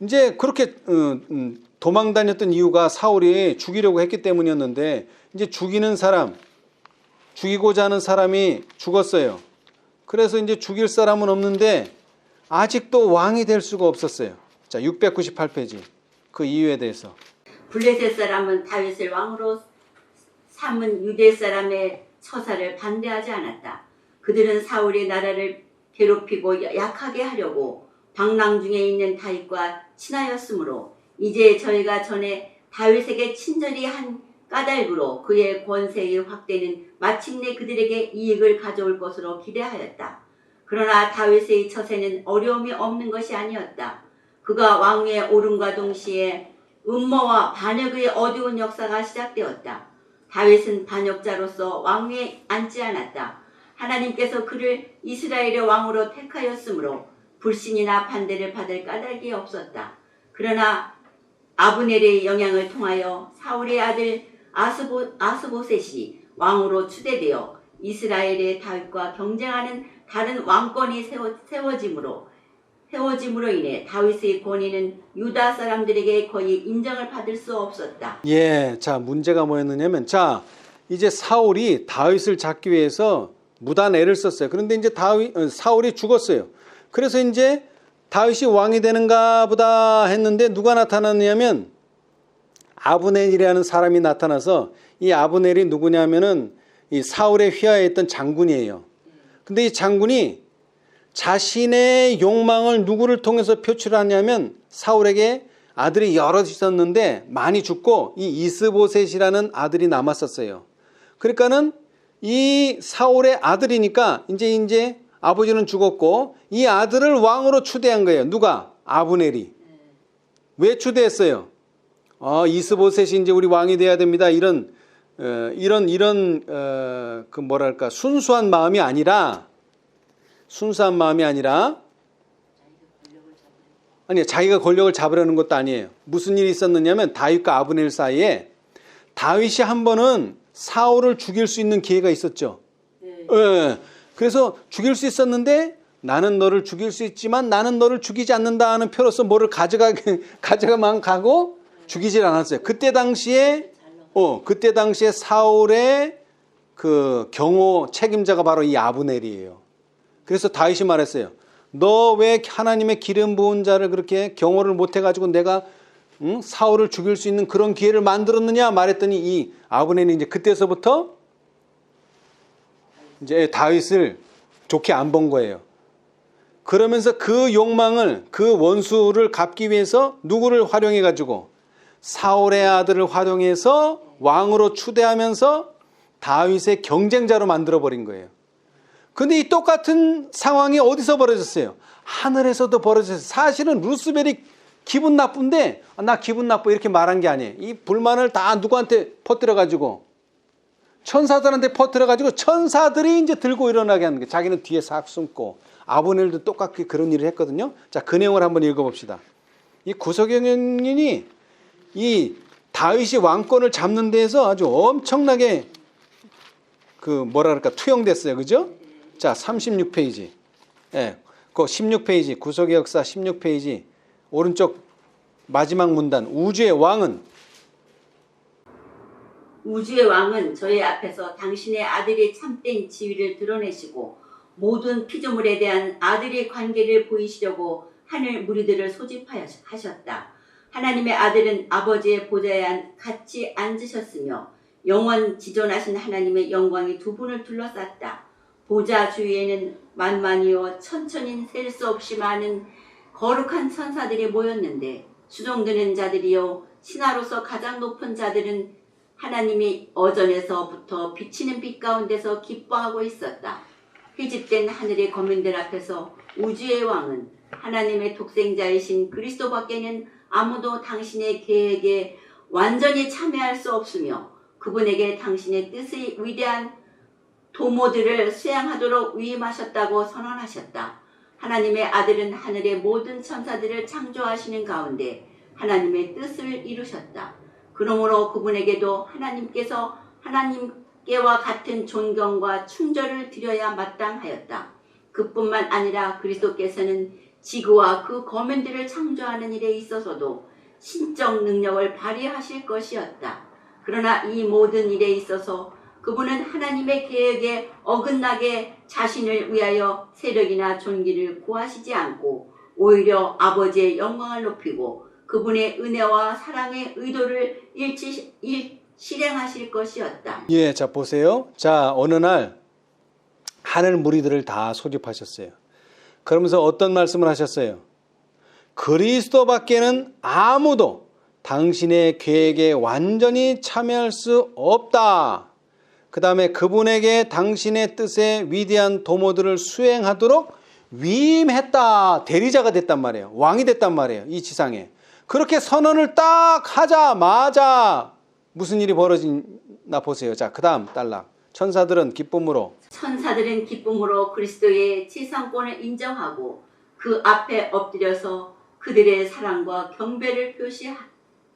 A: 이제 그렇게 도망 다녔던 이유가 사울이 죽이려고 했기 때문이었는데 이제 죽이는 사람, 죽이고자 하는 사람이 죽었어요. 그래서 이제 죽일 사람은 없는데 아직도 왕이 될 수가 없었어요. 자, 698페이지. 그 이유에 대해서.
B: 블레셋 사람은 다윗을 왕으로 삼은 유대 사람의 처사를 반대하지 않았다. 그들은 사울의 나라를 괴롭히고 약하게 하려고 방랑 중에 있는 다윗과 친하였으므로 이제 저희가 전에 다윗에게 친절히 한 까닭으로 그의 권세의 확대는 마침내 그들에게 이익을 가져올 것으로 기대하였다. 그러나 다윗의 처세는 어려움이 없는 것이 아니었다. 그가 왕위에 오름과 동시에 음모와 반역의 어두운 역사가 시작되었다. 다윗은 반역자로서 왕위에 앉지 않았다. 하나님께서 그를 이스라엘의 왕으로 택하였으므로 불신이나 반대를 받을 까닭이 없었다. 그러나 아브넬의 영향을 통하여 사울의 아들 아스보셋이 왕으로 추대되어 이스라엘의 다윗과 경쟁하는 다른 왕권이 세워짐으로 인해 다윗의 권위는 유다 사람들에게 거의 인정을 받을 수 없었다.
A: 예, 자, 문제가 뭐였느냐면, 자, 이제 사울이 다윗을 잡기 위해서 무단 애를 썼어요. 그런데 이제 사울이 죽었어요. 그래서 이제 다윗이 왕이 되는가 보다 했는데 누가 나타났냐면 아브넬이라는 사람이 나타나서 이 아브넬이 누구냐면은 이 사울의 휘하에 있던 장군이에요. 근데 이 장군이 자신의 욕망을 누구를 통해서 표출하냐면 사울에게 아들이 여럿 있었는데 많이 죽고 이 이스보셋이라는 아들이 남았었어요. 그러니까는 이 사울의 아들이니까 이제 아버지는 죽었고 이 아들을 왕으로 추대한 거예요. 누가? 아브넬이. 왜 추대했어요? 이스보셋이 이제 우리 왕이 돼야 됩니다. 이런 그 뭐랄까 순수한 마음이 아니라 아니요, 자기가 권력을 잡으려는 것도 아니에요. 무슨 일이 있었느냐면 다윗과 아브넬 사이에 다윗이 한 번은 사울을 죽일 수 있는 기회가 있었죠. 예. 그래서 죽일 수 있었는데 나는 너를 죽일 수 있지만 나는 너를 죽이지 않는다 하는 표로서 뭐를 가져가만 가고 죽이질 않았어요. 그때 당시에 사울의 그 경호 책임자가 바로 이 아브넬이에요. 그래서 다윗이 말했어요. 너 왜 하나님의 기름 부은 자를 그렇게 경호를 못 해가지고 내가 사울을 죽일 수 있는 그런 기회를 만들었느냐 말했더니 이 아브넬이 이제 그때서부터 이제 다윗을 좋게 안 본 거예요. 그러면서 그 욕망을, 그 원수를 갚기 위해서 누구를 활용해 가지고 사울의 아들을 활용해서 왕으로 추대하면서 다윗의 경쟁자로 만들어 버린 거예요. 근데 이 똑같은 상황이 어디서 벌어졌어요? 하늘에서도 벌어졌어요. 사실은 루스벨이 기분 나쁜데 나 기분 나빠 이렇게 말한 게 아니에요. 이 불만을 다 누구한테 퍼뜨려 가지고 천사들한테 퍼뜨려 가지고 천사들이 이제 들고 일어나게 하는 거예요. 자기는 뒤에 싹 숨고. 아브넬도 똑같이 그런 일을 했거든요. 자, 그 내용을 한번 읽어봅시다. 이 구석영인이 이 다윗이 왕권을 잡는 데에서 아주 엄청나게 그 뭐라 그럴까 투영됐어요. 그죠? 자, 36페이지. 예. 그 16페이지. 구속의 역사 16페이지. 오른쪽 마지막 문단. 우주의 왕은
B: 저희 앞에서 당신의 아들의 참된 지위를 드러내시고 모든 피조물에 대한 아들의 관계를 보이시려고 하늘 무리들을 소집하셨다. 하나님의 아들은 아버지의 보좌에 같이 앉으셨으며 영원 지존하신 하나님의 영광이 두 분을 둘러쌌다. 보좌 주위에는 만만이요 천천히 셀 수 없이 많은 거룩한 천사들이 모였는데 수종드는 자들이요 신하로서 가장 높은 자들은 하나님이 어전에서부터 비치는 빛 가운데서 기뻐하고 있었다. 회집된 하늘의 거민들 앞에서 우주의 왕은 하나님의 독생자이신 그리스도 밖에는 아무도 당신의 계획에 완전히 참여할 수 없으며 그분에게 당신의 뜻의 위대한 도모들을 수행하도록 위임하셨다고 선언하셨다. 하나님의 아들은 하늘의 모든 천사들을 창조하시는 가운데 하나님의 뜻을 이루셨다. 그러므로 그분에게도 하나님께서 하나님께와 같은 존경과 충절을 드려야 마땅하였다. 그뿐만 아니라 그리스도께서는 지구와 그 거민들을 창조하는 일에 있어서도 신적 능력을 발휘하실 것이었다. 그러나 이 모든 일에 있어서 그분은 하나님의 계획에 어긋나게 자신을 위하여 세력이나 존귀를 구하시지 않고 오히려 아버지의 영광을 높이고 그분의 은혜와 사랑의 의도를 실행하실 것이었다.
A: 예, 자 보세요. 자, 어느 날 하늘 무리들을 다 소집하셨어요. 그러면서 어떤 말씀을 하셨어요? 그리스도밖에는 아무도 당신의 계획에 완전히 참여할 수 없다. 그 다음에 그분에게 당신의 뜻의 위대한 도모들을 수행하도록 위임했다. 대리자가 됐단 말이에요. 왕이 됐단 말이에요. 이 지상에. 그렇게 선언을 딱 하자마자 무슨 일이 벌어지나 보세요. 자, 그 다음 딸락. 천사들은 기쁨으로
B: 그리스도의 지상권을 인정하고 그 앞에 엎드려서 그들의 사랑과 경배를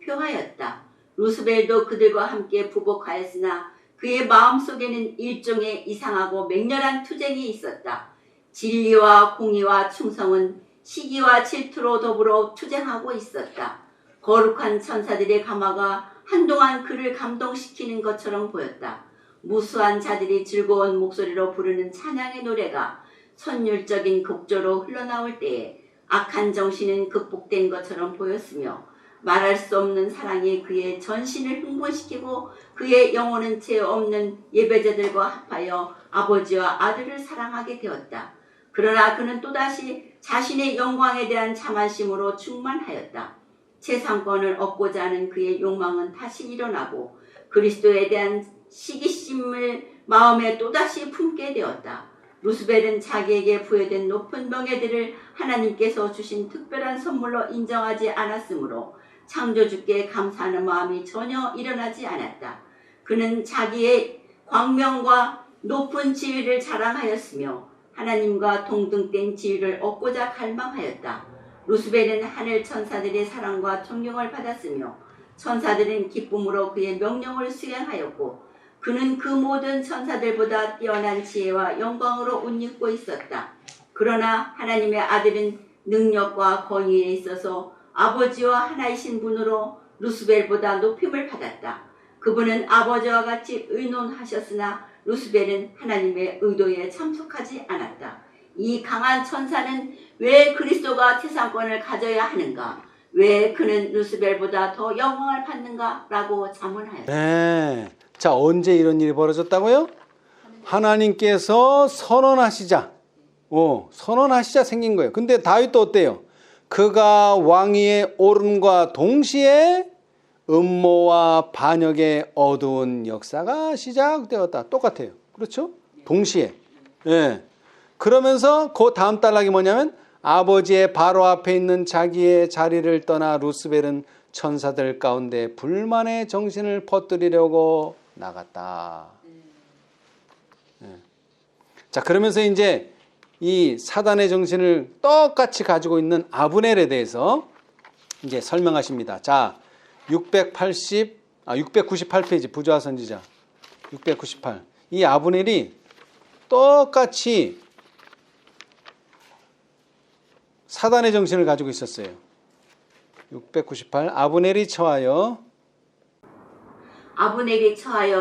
B: 표하였다. 루스벨도 그들과 함께 부복하였으나 그의 마음속에는 일종의 이상하고 맹렬한 투쟁이 있었다. 진리와 공의와 충성은 시기와 질투로 더불어 투쟁하고 있었다. 거룩한 천사들의 가마가 한동안 그를 감동시키는 것처럼 보였다. 무수한 자들이 즐거운 목소리로 부르는 찬양의 노래가 선율적인 곡조로 흘러나올 때에 악한 정신은 극복된 것처럼 보였으며 말할 수 없는 사랑이 그의 전신을 흥분시키고 그의 영혼은 죄 없는 예배자들과 합하여 아버지와 아들을 사랑하게 되었다. 그러나 그는 또다시 자신의 영광에 대한 자만심으로 충만하였다. 재상권을 얻고자 하는 그의 욕망은 다시 일어나고 그리스도에 대한 시기심을 마음에 또다시 품게 되었다. 루스벨은 자기에게 부여된 높은 명예들을 하나님께서 주신 특별한 선물로 인정하지 않았으므로 창조주께 감사하는 마음이 전혀 일어나지 않았다. 그는 자기의 광명과 높은 지위를 자랑하였으며 하나님과 동등된 지위를 얻고자 갈망하였다. 루스벨은 하늘 천사들의 사랑과 존경을 받았으며 천사들은 기쁨으로 그의 명령을 수행하였고 그는 그 모든 천사들보다 뛰어난 지혜와 영광으로 옷 입고 있었다. 그러나 하나님의 아들은 능력과 권위에 있어서 아버지와 하나이신 분으로 루스벨보다 높임을 받았다. 그분은 아버지와 같이 의논하셨으나 루스벨은 하나님의 의도에 참석하지 않았다. 이 강한 천사는 왜 그리스도가 태상권을 가져야 하는가? 왜 그는 루스벨보다 더 영광을 받는가? 라고 자문하였다.
A: 네. 자, 언제 이런 일이 벌어졌다고요? 하나님께서 선언하시자. 선언하시자 생긴 거예요. 근데 다윗도 어때요? 그가 왕위에 오름과 동시에 음모와 반역의 어두운 역사가 시작되었다. 똑같아요. 그렇죠? 동시에. 예. 그러면서 그 다음 단락이 뭐냐면 아버지의 바로 앞에 있는 자기의 자리를 떠나 루스벨은 천사들 가운데 불만의 정신을 퍼뜨리려고 나갔다. 예. 자, 그러면서 이제 이 사단의 정신을 똑같이 가지고 있는 아브넬에 대해서 이제 설명하십니다. 자, 698페이지 부조화 선지자 698. 이 아브넬이 똑같이 사단의 정신을 가지고 있었어요. 698. 아브넬이 처하여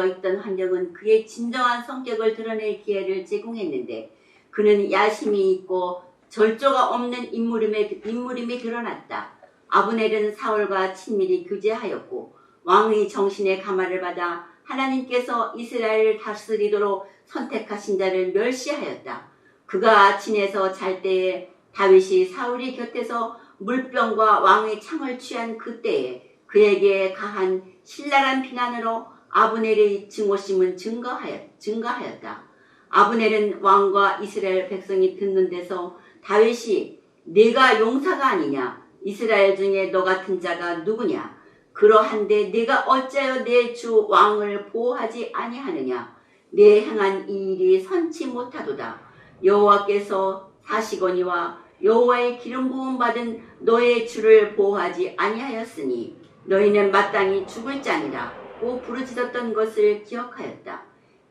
B: 있던 환경은 그의 진정한 성격을 드러낼 기회를 제공했는데 그는 야심이 있고 절조가 없는 인물임이 드러났다. 아브넬은 사울과 친밀히 교제하였고 왕의 정신의 감화를 받아 하나님께서 이스라엘을 다스리도록 선택하신 자를 멸시하였다. 그가 진에서 잘 때에 다윗이 사울이 곁에서 물병과 왕의 창을 취한 그때에 그에게 가한 신랄한 비난으로 아브넬의 증오심은 증가하였다. 아브넬은 왕과 이스라엘 백성이 듣는 데서 다윗이 네가 용사가 아니냐? 이스라엘 중에 너 같은 자가 누구냐? 그러한데 네가 어찌하여 내 주 왕을 보호하지 아니하느냐? 네 행한 이 일이 선치 못하도다. 여호와께서 사시거니와 여호와의 기름 부음 받은 너의 주를 보호하지 아니하였으니 너희는 마땅히 죽을 자니라고 부르짖었던 것을 기억하였다.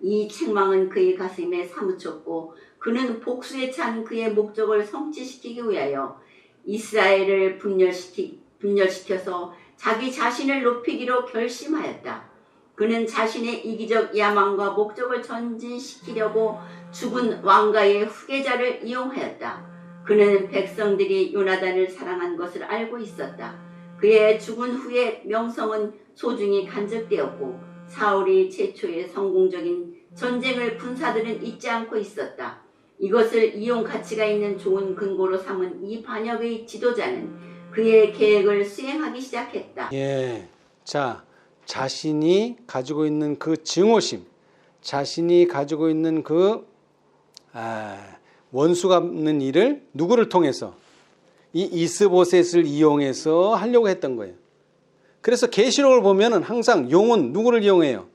B: 이 책망은 그의 가슴에 사무쳤고 그는 복수에 찬 그의 목적을 성취시키기 위하여 이스라엘을 분열시켜서 자기 자신을 높이기로 결심하였다. 그는 자신의 이기적 야망과 목적을 전진시키려고 죽은 왕가의 후계자를 이용하였다. 그는 백성들이 요나단을 사랑한 것을 알고 있었다. 그의 죽은 후에 명성은 소중히 간직되었고 사울이 최초의 성공적인 전쟁을 군사들은 잊지 않고 있었다. 이것을 이용 가치가 있는 좋은 근거로 삼은 이 반역의 지도자는 그의 계획을 수행하기 시작했다.
A: 예. 자, 자신이 가지고 있는 그 증오심, 자신이 가지고 있는 그 원수 갚는 일을 누구를 통해서? 이 이스보셋을 이용해서 하려고 했던 거예요. 그래서 계시록을 보면은 항상 용은 누구를 이용해요?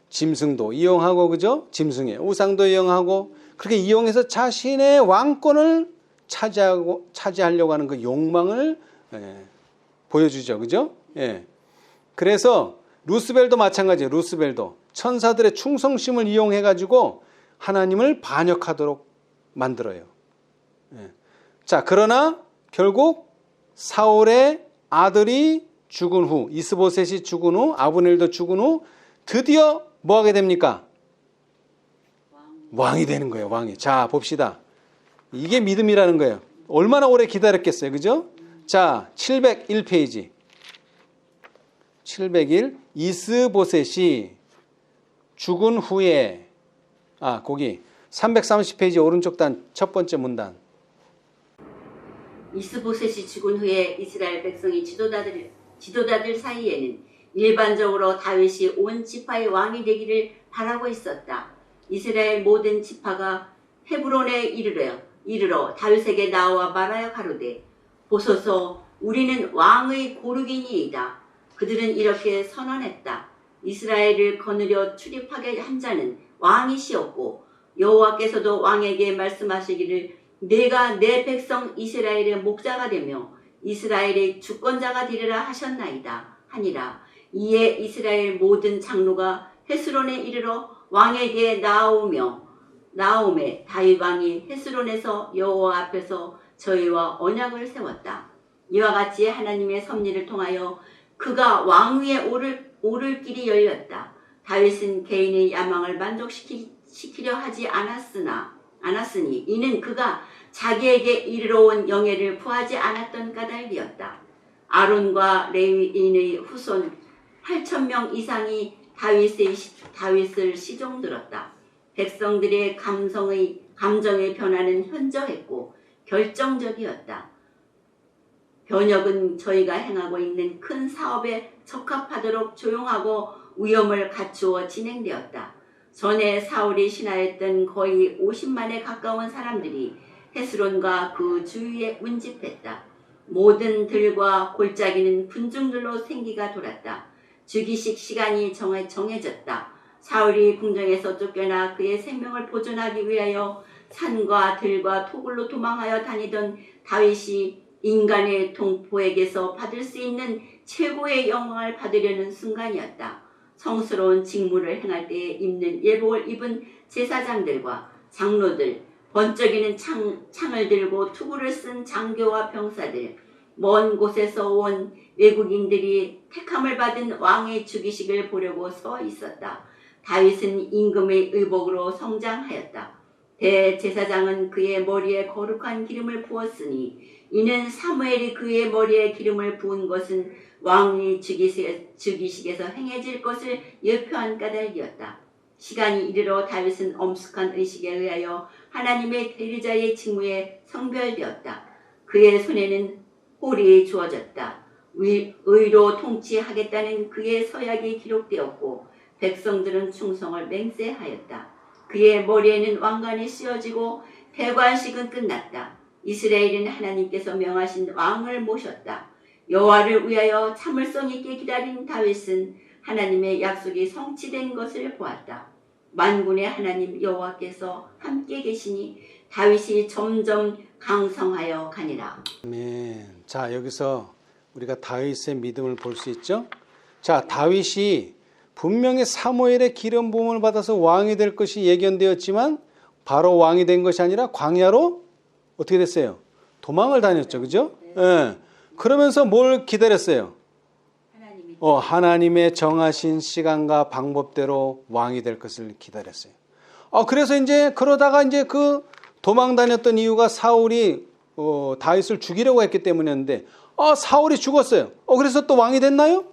A: 짐승도 이용하고, 그죠? 짐승의 우상도 이용하고, 그렇게 이용해서 자신의 왕권을 차지하려고 하는 그 욕망을 보여주죠. 그죠? 예. 그래서 루스벨도 마찬가지예요. 루스벨도 천사들의 충성심을 이용해가지고 하나님을 반역하도록 만들어요. 예. 자, 그러나 결국 사울의 아들이 죽은 후, 이스보셋이 죽은 후, 아브넬도 죽은 후 드디어 뭐 하게 됩니까? 왕이 되는 거예요. 왕이. 자, 봅시다. 이게 믿음이라는 거예요. 얼마나 오래 기다렸겠어요. 그죠? 자, 701페이지. 701. 이스보셋이 죽은 후에, 거기 330페이지 오른쪽 단 첫 번째 문단.
B: 이스보셋이 죽은 후에 이스라엘 백성이 지도자들 사이에는 일반적으로 다윗이 온 지파의 왕이 되기를 바라고 있었다. 이스라엘 모든 지파가 헤브론에 이르러 다윗에게 나와 말하여 가로되 보소서 우리는 왕의 고르기니이다. 그들은 이렇게 선언했다. 이스라엘을 거느려 출입하게 한 자는 왕이시었고 여호와께서도 왕에게 말씀하시기를 내가 내 백성 이스라엘의 목자가 되며 이스라엘의 주권자가 되리라 하셨나이다 하니라. 이에 이스라엘 모든 장로가 헤스론에 이르러 왕에게 나오매 다윗 왕이 헤스론에서 여호와 앞에서 저희와 언약을 세웠다. 이와 같이 하나님의 섭리를 통하여 그가 왕 위에 오를 길이 열렸다. 다윗은 개인의 야망을 만족시키려 하지 않았으니 이는 그가 자기에게 이르러 온 영예를 구하지 않았던 까닭이었다. 아론과 레위인의 후손 8,000명 이상이 다윗을 시종들었다. 백성들의 감정의 변화는 현저했고 결정적이었다. 변혁은 저희가 행하고 있는 큰 사업에 적합하도록 조용하고 위엄을 갖추어 진행되었다. 전에 사울이 신하였던 거의 50만에 가까운 사람들이 헤스론과 그 주위에 운집했다. 모든 들과 골짜기는 군중들로 생기가 돌았다. 즉위식 시간이 정해졌다. 사울이 궁정에서 쫓겨나 그의 생명을 보존하기 위하여 산과 들과 토굴로 도망하여 다니던 다윗이 인간의 동포에게서 받을 수 있는 최고의 영광을 받으려는 순간이었다. 성스러운 직무를 행할 때에 입는 예복을 입은 제사장들과 장로들, 번쩍이는 창을 들고 투구를 쓴 장교와 병사들, 먼 곳에서 온 외국인들이 택함을 받은 왕의 즉위식을 보려고 서 있었다. 다윗은 임금의 의복으로 성장하였다. 대제사장은 그의 머리에 거룩한 기름을 부었으니 이는 사무엘이 그의 머리에 기름을 부은 것은 왕의 즉위식에서 행해질 것을 예표한 까닭이었다. 시간이 이르러 다윗은 엄숙한 의식에 의하여 하나님의 대리자의 직무에 성별되었다. 그의 손에는 홀이 주어졌다. 의로 통치하겠다는 그의 서약이 기록되었고 백성들은 충성을 맹세하였다. 그의 머리에는 왕관이 씌워지고 대관식은 끝났다. 이스라엘은 하나님께서 명하신 왕을 모셨다. 여호와를 위하여 참을성 있게 기다린 다윗은 하나님의 약속이 성취된 것을 보았다. 만군의 하나님 여호와께서 함께 계시니 다윗이 점점 강성하여 가니라.
A: 아멘. 자, 여기서 우리가 다윗의 믿음을 볼 수 있죠. 자, 다윗이 분명히 사무엘의 기름 부음을 받아서 왕이 될 것이 예견되었지만 바로 왕이 된 것이 아니라 광야로 어떻게 됐어요? 도망을 다녔죠. 그죠? 예. 그러면서 뭘 기다렸어요? 하나님의 정하신 시간과 방법대로 왕이 될 것을 기다렸어요. 그래서 이제 그러다가 이제 그 도망 다녔던 이유가 사울이 다윗을 죽이려고 했기 때문이었는데 사울이 죽었어요. 그래서 또 왕이 됐나요?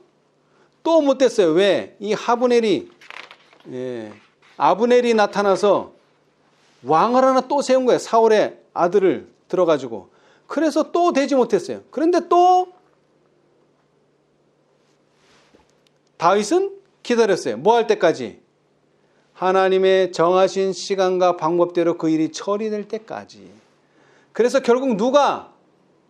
A: 또 못 됐어요. 왜? 이 아브넬이 나타나서 왕을 하나 또 세운 거예요. 사울의 아들을 들어가지고. 그래서 또 되지 못했어요. 그런데 또 다윗은 기다렸어요. 뭐 할 때까지? 하나님의 정하신 시간과 방법대로 그 일이 처리될 때까지. 그래서 결국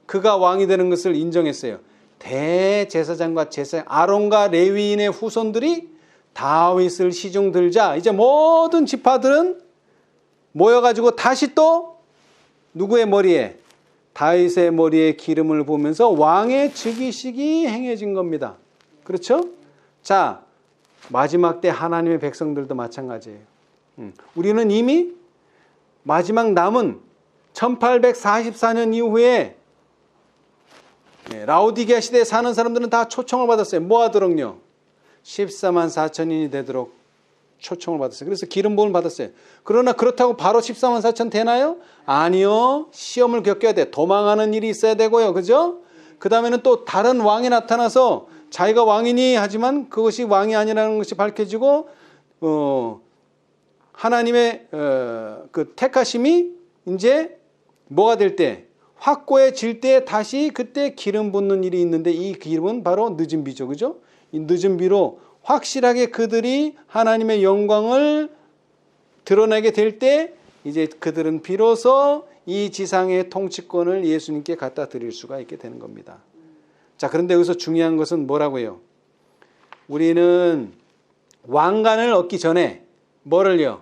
A: 그가 왕이 되는 것을 인정했어요. 대제사장과 아론과 레위인의 후손들이 다윗을 시중 들자 이제 모든 지파들은 모여가지고 다시 또 누구의 머리에? 다윗의 머리에 기름을 부으면서 왕의 즉위식이 행해진 겁니다. 그렇죠? 자, 마지막 때 하나님의 백성들도 마찬가지예요. 우리는 이미 마지막 남은 1844년 이후에 라오디게아 시대에 사는 사람들은 다 초청을 받았어요. 뭐 하도록요? 14만 4천인이 되도록 초청을 받았어요. 그래서 기름 부음을 받았어요. 그러나 그렇다고 바로 14만 4천 되나요? 아니요. 시험을 겪어야 돼. 도망하는 일이 있어야 되고요. 그죠? 그 다음에는 또 다른 왕이 나타나서 자기가 왕이니 하지만 그것이 왕이 아니라는 것이 밝혀지고 하나님의 그 택하심이 이제 뭐가 될 때? 확고해질 때 다시 그때 기름 붓는 일이 있는데 이 기름은 바로 늦은 비죠. 그죠? 이 늦은 비로 확실하게 그들이 하나님의 영광을 드러내게 될 때 이제 그들은 비로소 이 지상의 통치권을 예수님께 갖다 드릴 수가 있게 되는 겁니다. 자, 그런데 여기서 중요한 것은 뭐라고요? 우리는 왕관을 얻기 전에 뭐를요?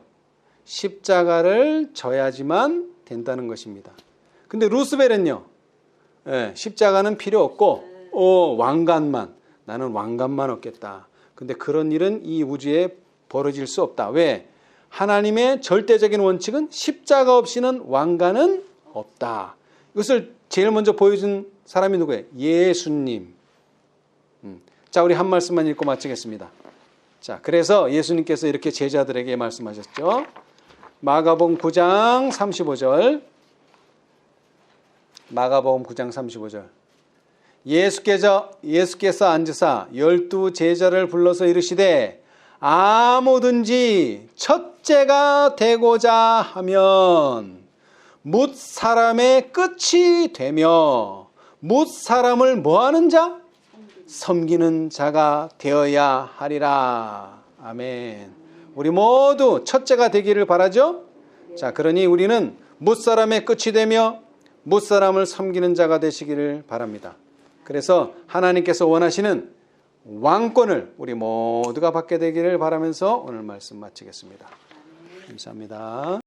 A: 십자가를 져야지만 된다는 것입니다. 근데 루스벨은요, 십자가는 필요 없고, 왕관만, 나는 왕관만 얻겠다. 근데 그런 일은 이 우주에 벌어질 수 없다. 왜? 하나님의 절대적인 원칙은 십자가 없이는 왕관은 없다. 이것을 제일 먼저 보여준 사람이 누구예요? 예수님. 자, 우리 한 말씀만 읽고 마치겠습니다. 자, 그래서 예수님께서 이렇게 제자들에게 말씀하셨죠. 마가복음 9장 35절. 마가복음 9장 35절. 예수께서 앉으사 12 제자를 불러서 이르시되 아무든지 첫째가 되고자 하면 뭇 사람의 끝이 되며 뭇 사람을 뭐하는 자? 섬기는 자가 되어야 하리라. 아멘. 우리 모두 첫째가 되기를 바라죠? 자, 그러니 우리는 뭇 사람의 끝이 되며 뭇 사람을 섬기는 자가 되시기를 바랍니다. 그래서 하나님께서 원하시는 왕권을 우리 모두가 받게 되기를 바라면서 오늘 말씀 마치겠습니다. 감사합니다.